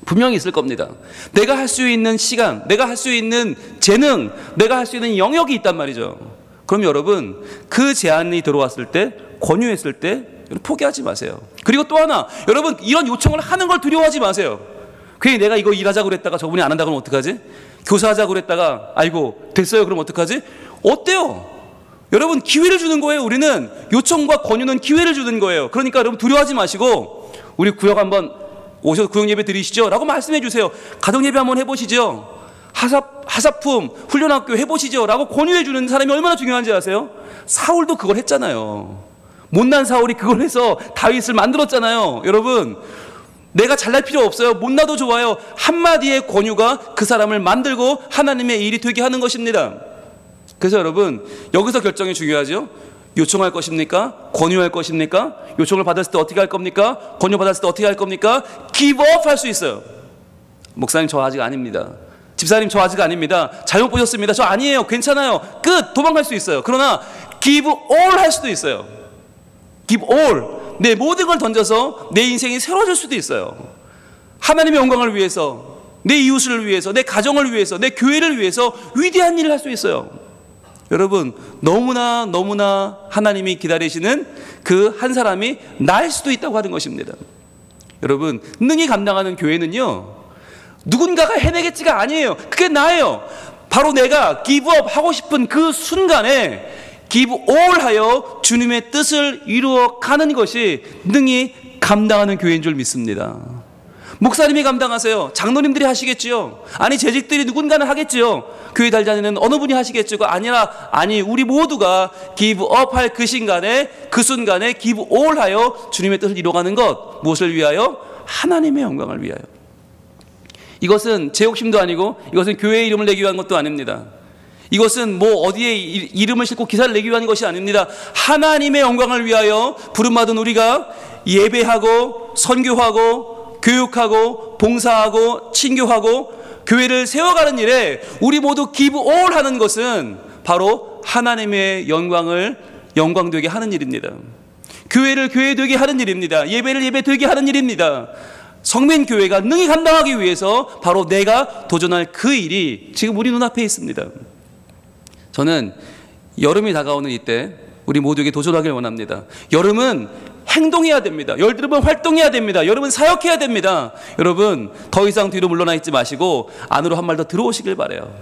Speaker 3: 분명히 있을 겁니다. 내가 할 수 있는 시간, 내가 할 수 있는 재능, 내가 할 수 있는 영역이 있단 말이죠. 그럼 여러분, 그 제안이 들어왔을 때, 권유했을 때 포기하지 마세요. 그리고 또 하나, 여러분 이런 요청을 하는 걸 두려워하지 마세요. 괜히 내가 이거 일하자고 그랬다가 저분이 안 한다 그러면 어떡하지? 교사하자고 그랬다가 아이고 됐어요 그럼 어떡하지? 어때요? 여러분 기회를 주는 거예요. 우리는 요청과 권유는 기회를 주는 거예요. 그러니까 여러분 두려워하지 마시고 우리 구역 한번 오셔서 구역 예배 드리시죠 라고 말씀해 주세요. 가정 예배 한번 해보시죠. 하사품 훈련학교 해보시죠 라고 권유해 주는 사람이 얼마나 중요한지 아세요? 사울도 그걸 했잖아요. 못난 사울이 그걸 해서 다윗을 만들었잖아요. 여러분 내가 잘날 필요 없어요. 못나도 좋아요. 한마디의 권유가 그 사람을 만들고 하나님의 일이 되게 하는 것입니다. 그래서 여러분 여기서 결정이 중요하죠. 요청할 것입니까? 권유할 것입니까? 요청을 받았을 때 어떻게 할 겁니까? 권유 받았을 때 어떻게 할 겁니까? 기브업 할 수 있어요. 목사님 저 아직 아닙니다. 집사님 저 아직 아닙니다. 잘못 보셨습니다. 저 아니에요. 괜찮아요. 끝. 도망갈 수 있어요. 그러나 give all 할 수도 있어요. give all. 내 모든 걸 던져서 내 인생이 새로워질 수도 있어요. 하나님의 영광을 위해서, 내 이웃을 위해서, 내 가정을 위해서, 내 교회를 위해서 위대한 일을 할 수 있어요. 여러분 너무나 하나님이 기다리시는 그 한 사람이 나일 수도 있다고 하는 것입니다. 여러분 능히 감당하는 교회는요 누군가가 해내겠지가 아니에요. 그게 나예요. 바로 내가 기브업 하고 싶은 그 순간에 give all 하여 주님의 뜻을 이루어 가는 것이 능히 감당하는 교회인 줄 믿습니다. 목사님이 감당하세요. 장로님들이 하시겠지요. 아니 재직들이 누군가는 하겠지요. 교회 달 다니는 어느 분이 하시겠죠. 아니 우리 모두가 give up 할 그 순간에 give all 하여 주님의 뜻을 이루어가는 것. 무엇을 위하여? 하나님의 영광을 위하여. 이것은 제 욕심도 아니고 이것은 교회의 이름을 내기 위한 것도 아닙니다. 이것은 뭐 어디에 이름을 싣고 기사를 내기 위한 것이 아닙니다. 하나님의 영광을 위하여 부름받은 우리가 예배하고 선교하고 교육하고 봉사하고 친교하고 교회를 세워가는 일에 우리 모두 give all 하는 것은 바로 하나님의 영광 되게 하는 일입니다. 교회를 교회 되게 하는 일입니다. 예배를 예배 되게 하는 일입니다. 성민교회가 능히 감당하기 위해서 바로 내가 도전할 그 일이 지금 우리 눈앞에 있습니다. 저는 여름이 다가오는 이때 우리 모두에게 도전하길 원합니다. 여름은 행동해야 됩니다. 여름은 활동해야 됩니다. 여러분 사역해야 됩니다. 여러분 더 이상 뒤로 물러나 있지 마시고 안으로 한 발 더 들어오시길 바라요.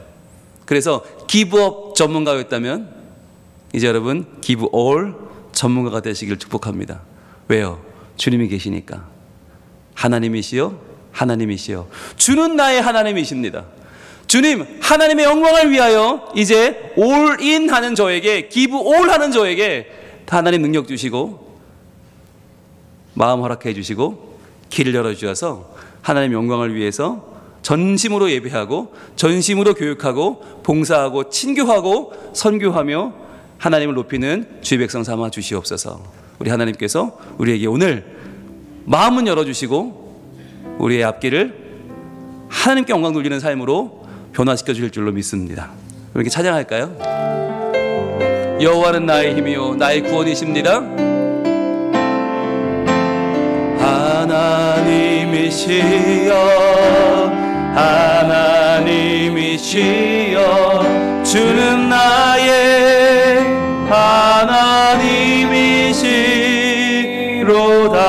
Speaker 3: 그래서 기브업 전문가였다면 이제 여러분 give all 전문가가 되시길 축복합니다. 왜요? 주님이 계시니까. 하나님이시여 주는 나의 하나님이십니다. 주님 하나님의 영광을 위하여 이제 all in 하는 저에게 give all 하는 저에게 하나님 능력 주시고 마음 허락해 주시고 길을 열어주셔서 하나님의 영광을 위해서 전심으로 예배하고 전심으로 교육하고 봉사하고 친교하고 선교하며 하나님을 높이는 주의 백성 삼아 주시옵소서. 우리 하나님께서 우리에게 오늘 마음은 열어주시고 우리의 앞길을 하나님께 영광 돌리는 삶으로 변화시켜 주실 줄로 믿습니다. 이렇게 찬양할까요? 여호와는 나의 힘이요 나의 구원이십니다. 하나님이시여 주는 나의 하나님이시로다.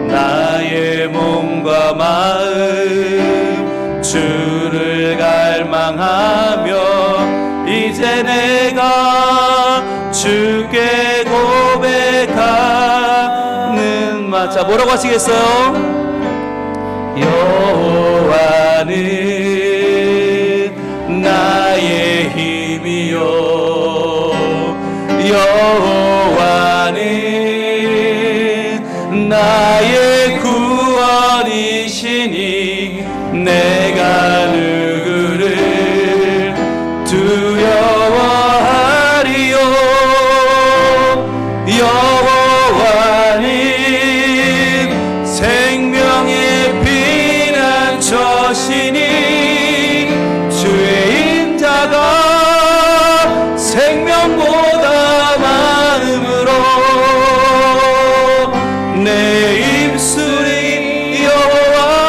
Speaker 3: 나의 몸과 마음 주를 갈망하며 이제 내가 주께 고백하는 마. 자, 뭐라고 하시겠어요? 여호와는 나의 힘이요 여호와는 나의 구원이시니 내가 누구를 두려워하리요. 여호와는 생명의 피난처시니 죄인 자가 생명보다 많음으로 내 입술이 여호와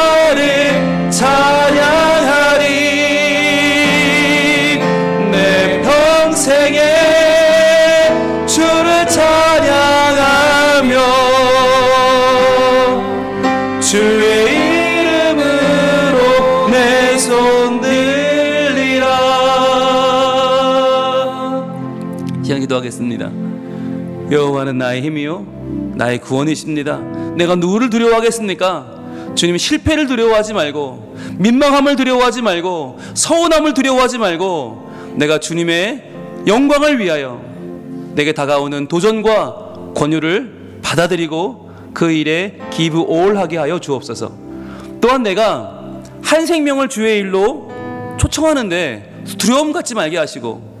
Speaker 3: 기도하겠습니다. 여호와는 나의 힘이요 나의 구원이십니다. 내가 누구를 두려워하겠습니까? 주님, 실패를 두려워하지 말고, 민망함을 두려워하지 말고, 서운함을 두려워하지 말고, 내가 주님의 영광을 위하여 내게 다가오는 도전과 권유를 받아들이고 그 일에 give all 하게 하여 주옵소서. 또한 내가 한 생명을 주의 일로 초청하는데 두려움 갖지 말게 하시고,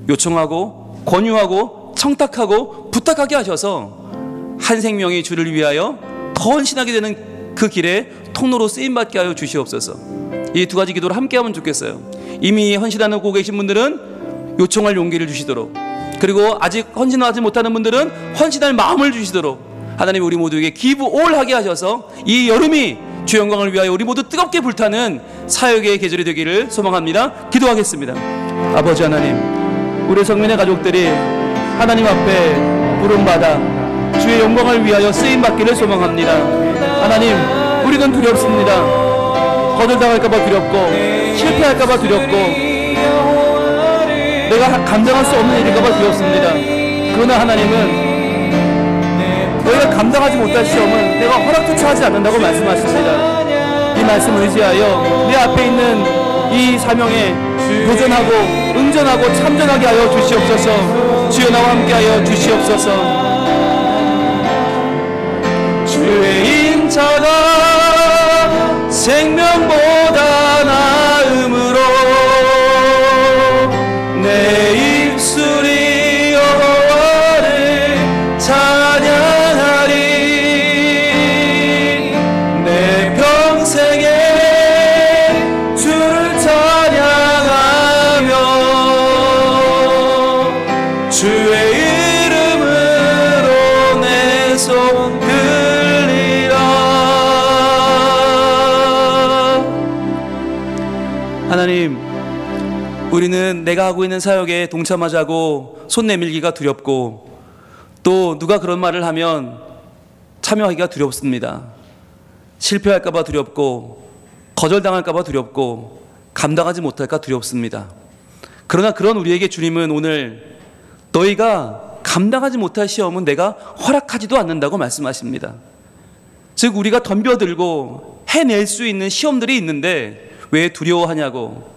Speaker 3: 요청하고 권유하고 청탁하고 부탁하게 하셔서 한 생명이 주를 위하여 더 헌신하게 되는 그 길에 통로로 쓰임받게 하여 주시옵소서. 이 두 가지 기도를 함께 하면 좋겠어요. 이미 헌신하고 계신 분들은 요청할 용기를 주시도록, 그리고 아직 헌신하지 못하는 분들은 헌신할 마음을 주시도록 하나님 우리 모두에게 give all 하게 하셔서 이 여름이 주 영광을 위하여 우리 모두 뜨겁게 불타는 사역의 계절이 되기를 소망합니다. 기도하겠습니다. 아버지 하나님, 우리 성민의 가족들이 하나님 앞에 부름받아 주의 영광을 위하여 쓰임받기를 소망합니다. 하나님, 우리는 두렵습니다. 거절당할까봐 두렵고, 실패할까봐 두렵고, 내가 감당할 수 없는 일일까봐 두렵습니다. 그러나 하나님은 너희가 감당하지 못할 시험은 내가 허락조차 하지 않는다고 말씀하십니다. 이 말씀 의지하여 내 앞에 있는 이 사명에 도전하고 응전하고 참전하게 하여 주시옵소서. 주여 나와 함께하여 주시옵소서. 주의 인자가 생명보다 나음으로 내 입술이 여호와를 찬양하리. 내 평생에 주를 찬양하며 주의 이름으로 내 손 들리라. 하나님, 우리는 내가 하고 있는 사역에 동참하자고 손 내밀기가 두렵고, 또 누가 그런 말을 하면 참여하기가 두렵습니다. 실패할까봐 두렵고, 거절당할까봐 두렵고, 감당하지 못할까 두렵습니다. 그러나 그런 우리에게 주님은 오늘 너희가 감당하지 못할 시험은 내가 허락하지도 않는다고 말씀하십니다. 즉, 우리가 덤벼들고 해낼 수 있는 시험들이 있는데 왜 두려워하냐고,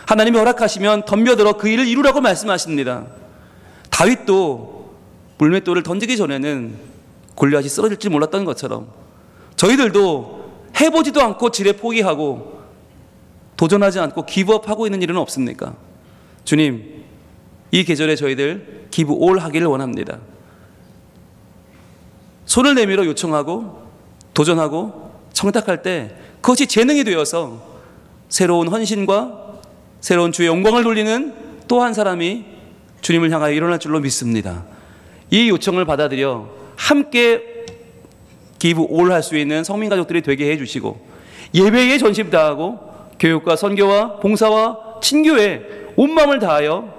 Speaker 3: 하나님이 허락하시면 덤벼들어 그 일을 이루라고 말씀하십니다. 다윗도 물맷돌을 던지기 전에는 골리앗이 쓰러질 줄 몰랐던 것처럼 저희들도 해보지도 않고 지레 포기하고 도전하지 않고 기브업하고 있는 일은 없습니까? 주님, 이 계절에 저희들 give all 하기를 원합니다. 손을 내밀어 요청하고 도전하고 청탁할 때 그것이 재능이 되어서 새로운 헌신과 새로운 주의 영광을 돌리는 또 한 사람이 주님을 향하여 일어날 줄로 믿습니다. 이 요청을 받아들여 함께 give all 할 수 있는 성민 가족들이 되게 해주시고, 예배에 전심 다하고 교육과 선교와 봉사와 친교에 온 마음을 다하여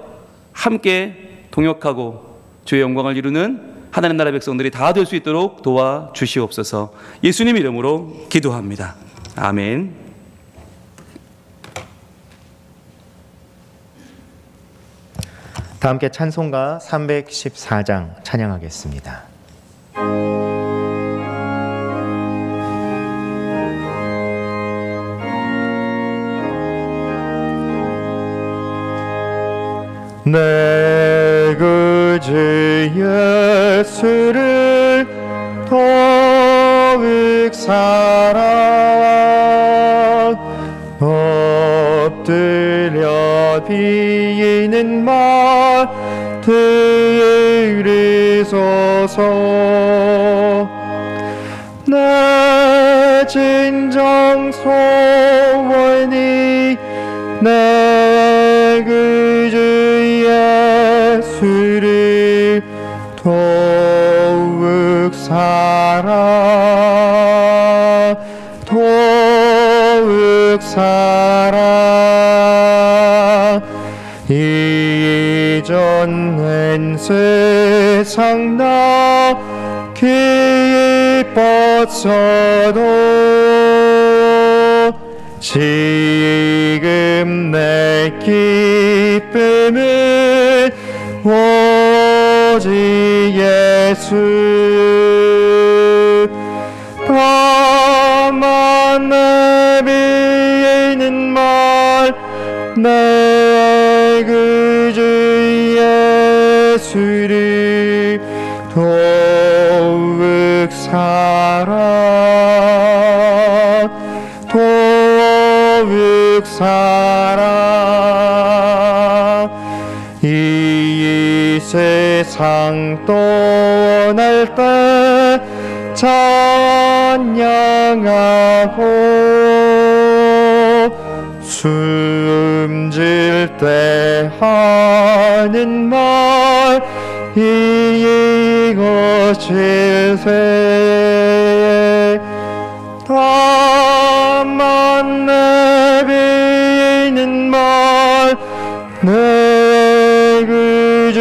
Speaker 3: 함께 동역하고 주의 영광을 이루는 하나님 나라 백성들이 다 될 수 있도록 도와주시옵소서. 예수님 이름으로 기도합니다. 아멘.
Speaker 1: 다 함께 찬송가 314장 찬양하겠습니다. 내 구주 예수를 더욱 사랑, 엎드려 비는 말 들으소서. 내 진정 소원이 내 구주 예수를 더욱 사랑, 더욱 사랑. 이전엔 세상 나 기뻤어도 지금 내 기쁨은 내비는 말 내 그 주 예수를 더욱 사랑 더욱 사랑 이 세상 떠날 때 찬양하고 숨질 때 하는 말 이것일세 다만 내비는 말 내 그 주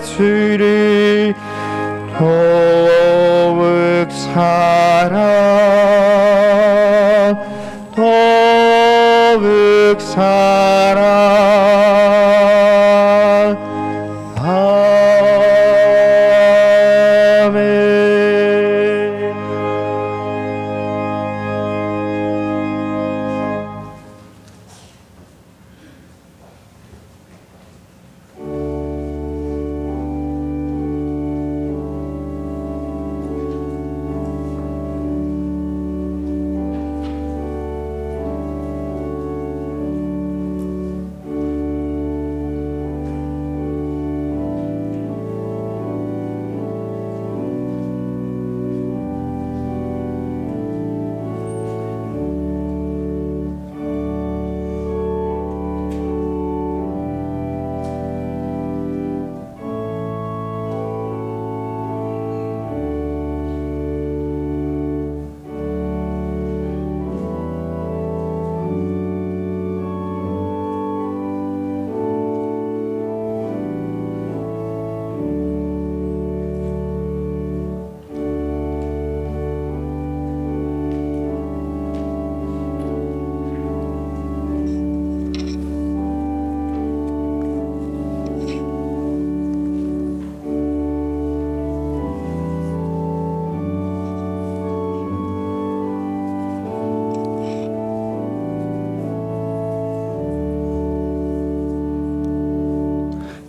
Speaker 1: 예수를 더욱 사랑 더욱 사랑 아멘.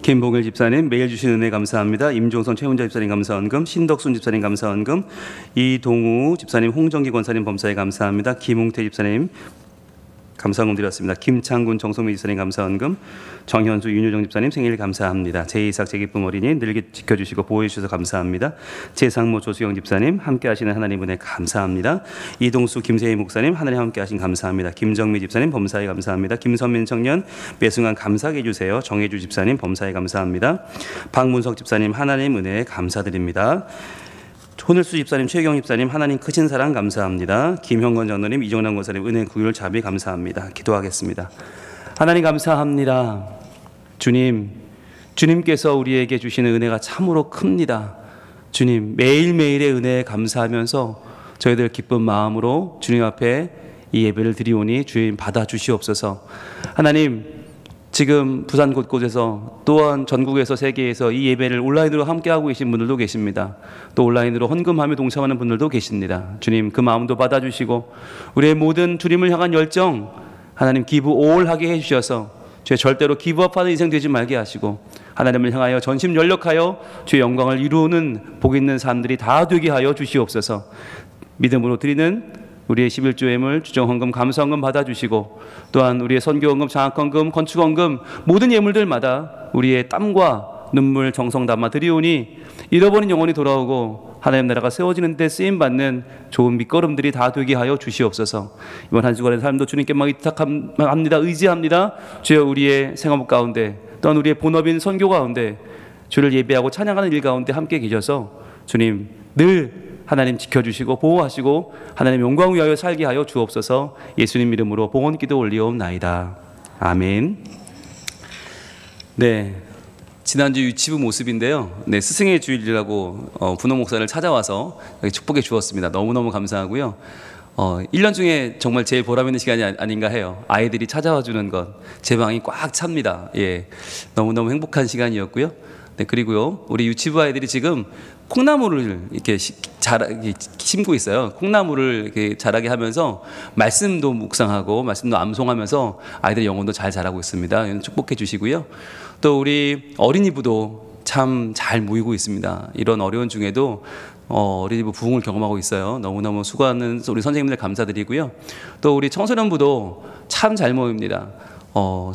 Speaker 3: 김봉일 집사님 매일 주신 은혜 감사합니다. 임종선 최훈자 집사님 감사원금, 신덕순 집사님 감사원금, 이동우 집사님, 홍정기 권사님 범사에 감사합니다. 김웅태 집사님 감사원금 드렸습니다. 김창군 정성미 집사님 감사원금, 정현수 윤효정 집사님 생일 감사합니다. 제2삭 제기쁨 어린이 늘 지켜주시고 보호해 주셔서 감사합니다. 제상모 조수영 집사님 함께 하시는 하나님 은혜 감사합니다. 이동수 김세희 목사님 하나님 함께 하신 감사합니다. 김정미 집사님 범사에 감사합니다. 김선민 청년 매순간 감사하게 해주세요. 정혜주 집사님 범사에 감사합니다. 박문석 집사님 하나님 은혜 감사드립니다. 혼을수 집사님, 최경 집사님 하나님 크신 사랑 감사합니다. 김형건 장로님, 이정남 권사님 은혜 구휼 자비 감사합니다. 기도하겠습니다. 하나님 감사합니다. 주님께서 우리에게 주시는 은혜가 참으로 큽니다. 주님 매일매일의 은혜에 감사하면서 저희들 기쁜 마음으로 주님 앞에 이 예배를 드리오니 주님 받아주시옵소서. 하나님 지금 부산 곳곳에서 또한 전국에서 세계에서 이 예배를 온라인으로 함께하고 계신 분들도 계십니다. 또 온라인으로 헌금하며 동참하는 분들도 계십니다. 주님 그 마음도 받아주시고 우리의 모든 주님을 향한 열정 하나님 기브 올하게 해주셔서 주의 절대로 기브업하는 인생 되지 말게 하시고 하나님을 향하여 전심연력하여 주의 영광을 이루는 복 있는 삶들이 다 되게 하여 주시옵소서. 믿음으로 드리는 우리의 11조 예물, 주정헌금, 감사헌금 받아주시고 또한 우리의 선교헌금, 장학헌금, 건축헌금 모든 예물들마다 우리의 땀과 눈물, 정성 담아 드리오니 잃어버린 영혼이 돌아오고 하나님 나라가 세워지는 데 쓰임받는 좋은 밑거름들이 다 되게 하여 주시옵소서. 이번 한 주간의 삶도 주님께만 의탁합니다. 의지합니다. 주여 우리의 생활 가운데 또한 우리의 본업인 선교 가운데 주를 예배하고 찬양하는 일 가운데 함께 계셔서 주님 늘 하나님 지켜주시고 보호하시고 하나님 영광 위하여 살게 하여 주옵소서. 예수님 이름으로 봉헌 기도 올리옵나이다. 아멘. 네, 지난주 유치부 모습인데요. 네, 스승의 주일이라고 분홍 목사를 찾아와서 축복해 주었습니다. 너무너무 감사하고요. 1년 중에 정말 제일 보람 있는 시간이 아닌가 해요. 아이들이 찾아와 주는 것, 제 방이 꽉 찹니다. 예, 너무너무 행복한 시간이었고요. 네, 그리고요 우리 유치부 아이들이 지금 콩나물을 이렇게 심고 있어요. 콩나물을 이렇게 자라게 하면서 말씀도 묵상하고 말씀도 암송하면서 아이들의 영혼도 잘 자라고 있습니다. 축복해 주시고요. 또 우리 어린이부도 참 잘 모이고 있습니다. 이런 어려운 중에도 어린이부 부흥을 경험하고 있어요. 너무너무 수고하는 우리 선생님들 감사드리고요. 또 우리 청소년부도 참 잘 모입니다.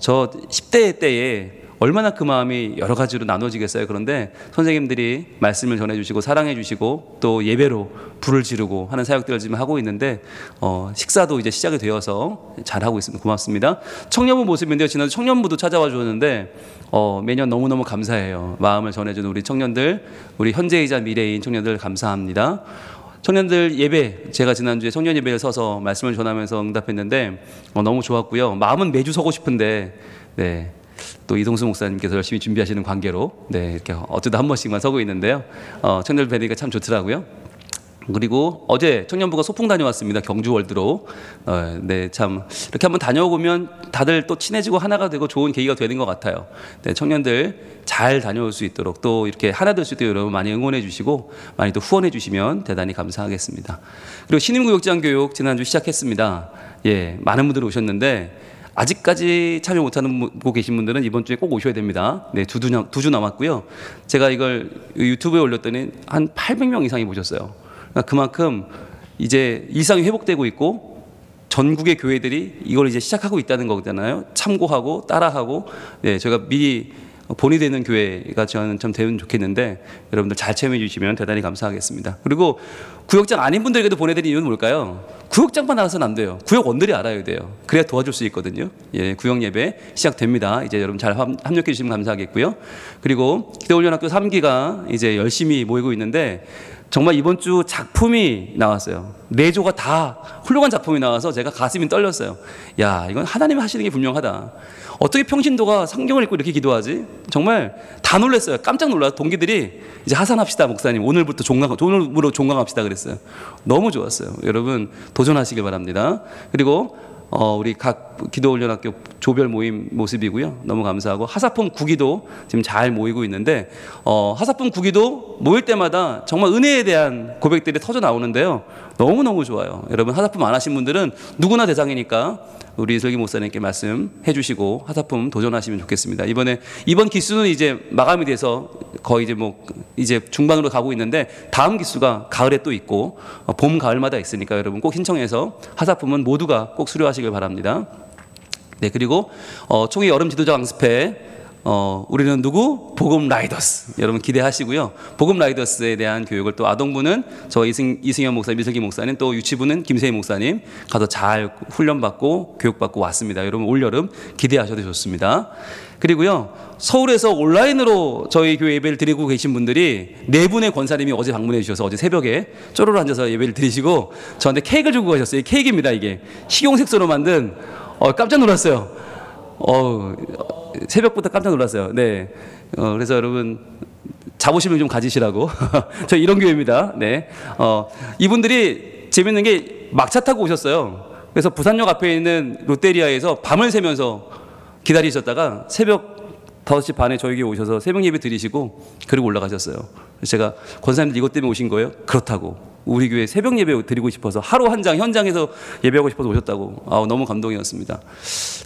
Speaker 3: 저 10대 때에 얼마나 그 마음이 여러 가지로 나눠지겠어요. 그런데 선생님들이 말씀을 전해주시고 사랑해주시고 또 예배로 불을 지르고 하는 사역들을 지금 하고 있는데 식사도 이제 시작이 되어서 잘하고 있습니다. 고맙습니다. 청년부 모습인데요. 지난주 청년부도 찾아와 주었는데 매년 너무너무 감사해요. 마음을 전해주는 우리 청년들, 우리 현재이자 미래인 청년들 감사합니다. 청년들 예배, 제가 지난주에 청년 예배를 서서 말씀을 전하면서 응답했는데 너무 좋았고요. 마음은 매주 서고 싶은데 네. 또 이동수 목사님께서 열심히 준비하시는 관계로 네, 이렇게 어쩌다 한 번씩만 서고 있는데요. 청년들 뵈니까 참 좋더라고요. 그리고 어제 청년부가 소풍 다녀왔습니다. 경주 월드로. 네, 참 이렇게 한번 다녀오면 다들 또 친해지고 하나가 되고 좋은 계기가 되는 것 같아요. 네, 청년들 잘 다녀올 수 있도록 또 이렇게 하나 될 수 있도록 여러분 많이 응원해 주시고 많이 또 후원해 주시면 대단히 감사하겠습니다. 그리고 신임구역장 교육 지난주 시작했습니다. 예, 많은 분들이 오셨는데 아직까지 참여 못하고 계신 분들은 이번 주에 꼭 오셔야 됩니다. 네, 두 주 남았고요. 제가 이걸 유튜브에 올렸더니 한 800명 이상이 보셨어요. 그러니까 그만큼 이제 일상이 회복되고 있고 전국의 교회들이 이걸 이제 시작하고 있다는 거잖아요. 참고하고 따라하고 네, 저희가 미리 본이 되는 교회가 저는 좀 되면 좋겠는데 여러분들 잘 참여해 주시면 대단히 감사하겠습니다. 그리고 구역장 아닌 분들에게도 보내드리는 이유는 뭘까요? 구역장만 알아서는 안 돼요. 구역원들이 알아야 돼요. 그래야 도와줄 수 있거든요. 예, 구역 예배 시작됩니다. 이제 여러분 잘 합력해 주시면 감사하겠고요. 그리고 기도훈련학교 3기가 이제 열심히 모이고 있는데 정말 이번 주 작품이 나왔어요. 4조가 다 훌륭한 작품이 나와서 제가 가슴이 떨렸어요. 야, 이건 하나님이 하시는 게 분명하다. 어떻게 평신도가 성경을 읽고 이렇게 기도하지? 정말 다 놀랐어요. 깜짝 놀라서 동기들이 이제 하산합시다 목사님. 오늘부로 종강합시다 그랬어요. 너무 좋았어요. 여러분 도전하시길 바랍니다. 그리고 우리 각 기도훈련학교 조별 모임 모습이고요. 너무 감사하고 하사품 9기도 지금 잘 모이고 있는데 하사품 9기도 모일 때마다 정말 은혜에 대한 고백들이 터져 나오는데요. 너무너무 좋아요. 여러분 하사품 안 하신 분들은 누구나 대상이니까 우리 이슬기 목사님께 말씀해 주시고 하사품 도전하시면 좋겠습니다. 이번 기수는 이제 마감이 돼서 거의 이제 중반으로 가고 있는데 다음 기수가 가을에 또 있고 봄 가을마다 있으니까 여러분 꼭 신청해서 하사품은 모두가 꼭 수료하시길 바랍니다. 네, 그리고 총회 여름 지도자 강습회 우리는 누구? 복음 라이더스. 여러분 기대하시고요. 복음 라이더스에 대한 교육을 또 아동부는 저 이승현 목사님, 이슬기 목사님, 또 유치부는 김세희 목사님 가서 잘 훈련받고 교육받고 왔습니다. 여러분 올여름 기대하셔도 좋습니다. 그리고요, 서울에서 온라인으로 저희 교회 예배를 드리고 계신 분들이 4분의 권사님이 어제 방문해 주셔서 어제 새벽에 쪼르르 앉아서 예배를 드리시고 저한테 케이크를 주고 가셨어요. 케이크입니다. 이게 식용색소로 만든 깜짝 놀랐어요. 새벽부터 깜짝 놀랐어요. 네. 그래서 여러분 자부심을 좀 가지시라고. 저 이런 교회입니다. 네. 이분들이 재밌는 게 막차 타고 오셨어요. 그래서 부산역 앞에 있는 롯데리아에서 밤을 새면서 기다리셨다가 새벽 5시 반에 저희 교회 오셔서 새벽 예배 드리시고 그리고 올라가셨어요. 그래서 제가 권사님들 이것 때문에 오신 거예요? 그렇다고. 우리 교회 새벽 예배 드리고 싶어서 하루 한 장 현장에서 예배하고 싶어서 오셨다고. 너무 감동이었습니다.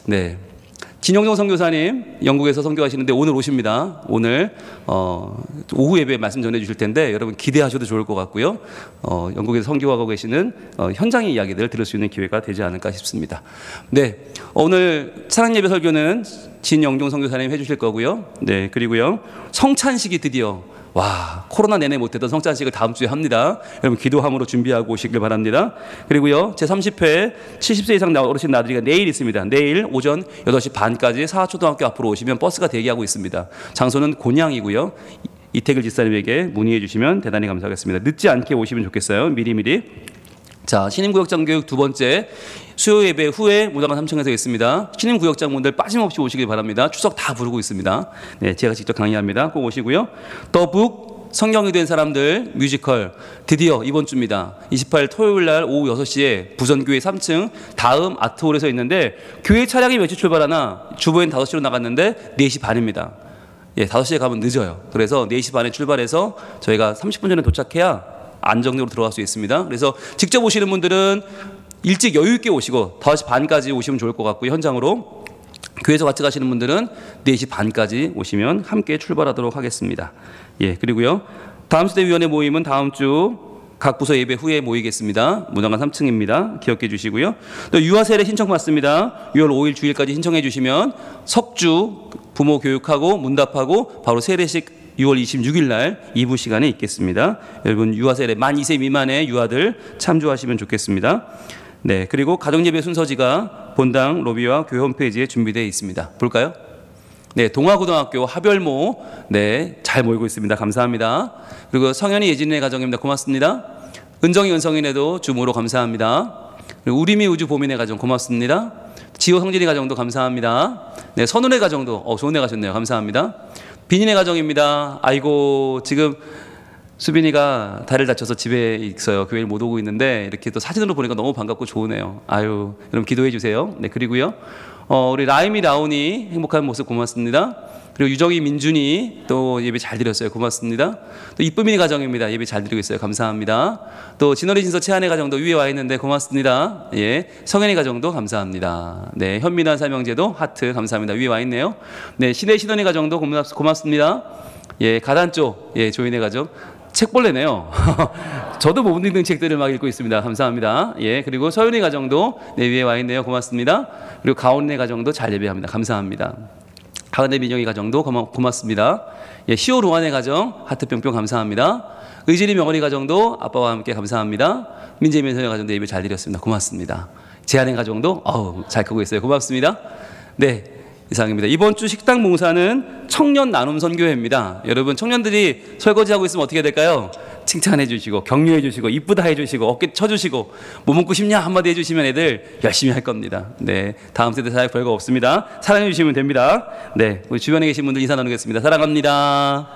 Speaker 3: 네. 진영종 선교사님 영국에서 선교하시는데 오늘 오십니다. 오늘 오후 예배 말씀 전해주실 텐데 여러분 기대하셔도 좋을 것 같고요. 영국에서 선교하고 계시는 현장의 이야기들을 들을 수 있는 기회가 되지 않을까 싶습니다. 네, 오늘 사랑 예배 설교는 진영종 선교사님 해주실 거고요. 네, 그리고요 성찬식이 드디어 코로나 내내 못했던 성찬식을 다음 주에 합니다. 여러분 기도함으로 준비하고 오시길 바랍니다. 그리고요 제30회 70세 이상 어르신 나들이가 내일 있습니다. 내일 오전 8시 반까지 사하초등학교 앞으로 오시면 버스가 대기하고 있습니다. 장소는 곤양이고요. 이태길 집사님에게 문의해 주시면 대단히 감사하겠습니다. 늦지 않게 오시면 좋겠어요. 미리미리. 자, 신임구역장 교육 두 번째 수요 예배 후에 무당관 3층에서 있습니다. 신임구역장분들 빠짐없이 오시길 바랍니다. 추석 다 부르고 있습니다. 네, 제가 직접 강의합니다. 꼭 오시고요. 더북 성경이 된 사람들 뮤지컬 드디어 이번 주입니다. 28일 토요일 날 오후 6시에 부전교회 3층 다음 아트홀에서 있는데 교회 차량이 몇 시 출발하나 주보엔 5시로 나갔는데 4시 반입니다. 예, 5시에 가면 늦어요. 그래서 4시 반에 출발해서 저희가 30분 전에 도착해야 안정적으로 들어갈 수 있습니다. 그래서 직접 오시는 분들은 일찍 여유 있게 오시고 5시 반까지 오시면 좋을 것 같고요. 현장으로. 교회에서 같이 가시는 분들은 4시 반까지 오시면 함께 출발하도록 하겠습니다. 예, 그리고요. 다음 수대위원회 모임은 다음 주 각 부서 예배 후에 모이겠습니다. 문화관 3층입니다. 기억해 주시고요. 또 유아세례 신청 받습니다. 6월 5일 주일까지 신청해 주시면 석주 부모 교육하고 문답하고 바로 세례식 6월 26일 날 2부 시간에 있겠습니다. 여러분 유아세례 만 2세 미만의 유아들 참조하시면 좋겠습니다. 네, 그리고 가정예배 순서지가 본당 로비와 교회 홈페이지에 준비되어 있습니다. 볼까요? 네, 동화고등학교 하별모 네, 잘 모이고 있습니다. 감사합니다. 그리고 성현이 예진의 가정입니다. 고맙습니다. 은정이 은성인에도 주모로 감사합니다. 그리고 우리미 우주 보민의 가정 고맙습니다. 지호 성진이 가정도 감사합니다. 네, 선운의 가정도 좋은 데 가셨네요. 감사합니다. 비닌의 가정입니다. 아이고 지금 수빈이가 다리를 다쳐서 집에 있어요. 교회를 못 오고 있는데 이렇게 또 사진으로 보니까 너무 반갑고 좋으네요. 아유, 여러분 기도해 주세요. 네, 그리고요. 우리 라임이 라온이 행복한 모습 고맙습니다. 그리고 유정이 민준이 또 예배 잘 드렸어요. 고맙습니다. 또 이쁨이 가정입니다. 예배 잘 드리고 있어요. 감사합니다. 또 진월의 진서 채한의 가정도 위에 와 있는데 고맙습니다. 예, 성현이 가정도 감사합니다. 네, 현민환 삼형제도 하트 감사합니다. 위에 와 있네요. 네, 신의 신원이 가정도 고맙습니다. 예, 가단 쪽 예, 조인의 가정 책벌레네요. 저도 못 읽는 책들을 막 읽고 있습니다. 감사합니다. 예, 그리고 서윤이 가정도 네, 위에 와 있네요. 고맙습니다. 그리고 가온네 가정도 잘 예배합니다. 감사합니다. 가은의 민영이 가정도 고맙습니다. 예, 시오 로안의 가정 하트 뿅뿅 감사합니다. 의진이 명언이 가정도 아빠와 함께 감사합니다. 민재민 선의 가정도 예배 잘 드렸습니다. 고맙습니다. 재한의 가정도 잘 크고 있어요. 고맙습니다. 네, 이상입니다. 이번 주 식당 봉사는 청년 나눔 선교회입니다. 여러분 청년들이 설거지하고 있으면 어떻게 될까요? 칭찬해 주시고 격려해 주시고 이쁘다 해 주시고 어깨 쳐주시고 뭐 먹고 싶냐 한마디 해주시면 애들 열심히 할 겁니다. 네, 다음 세대 사역 별거 없습니다. 사랑해 주시면 됩니다. 네, 우리 주변에 계신 분들 인사 나누겠습니다. 사랑합니다.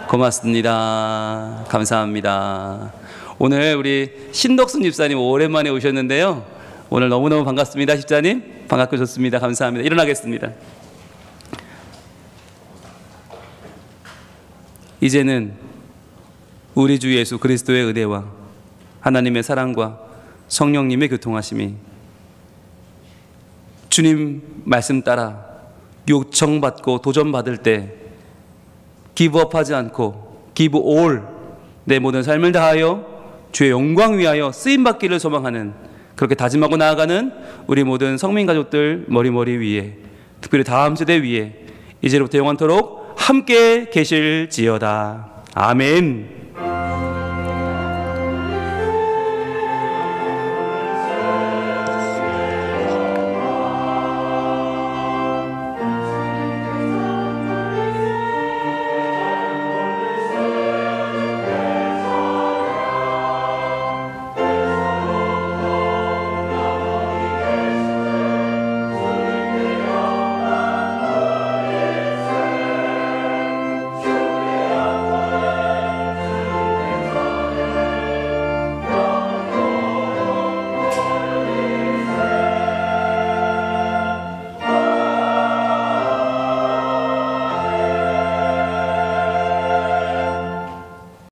Speaker 3: 고맙습니다. 감사합니다. 오늘 우리 신덕순 집사님 오랜만에 오셨는데요. 오늘 너무너무 반갑습니다. 집사님 반갑고 좋습니다. 감사합니다. 일어나겠습니다. 이제는 우리 주 예수 그리스도의 은혜와 하나님의 사랑과 성령님의 교통하심이 주님 말씀 따라 요청받고 도전받을 때 기브업하지 않고 기브올 내 모든 삶을 다하여 주의 영광 위하여 쓰임받기를 소망하는 그렇게 다짐하고 나아가는 우리 모든 성민 가족들 머리 위에 특별히 다음 세대 위에 이제로부터 영원토록 함께 계실지어다. 아멘.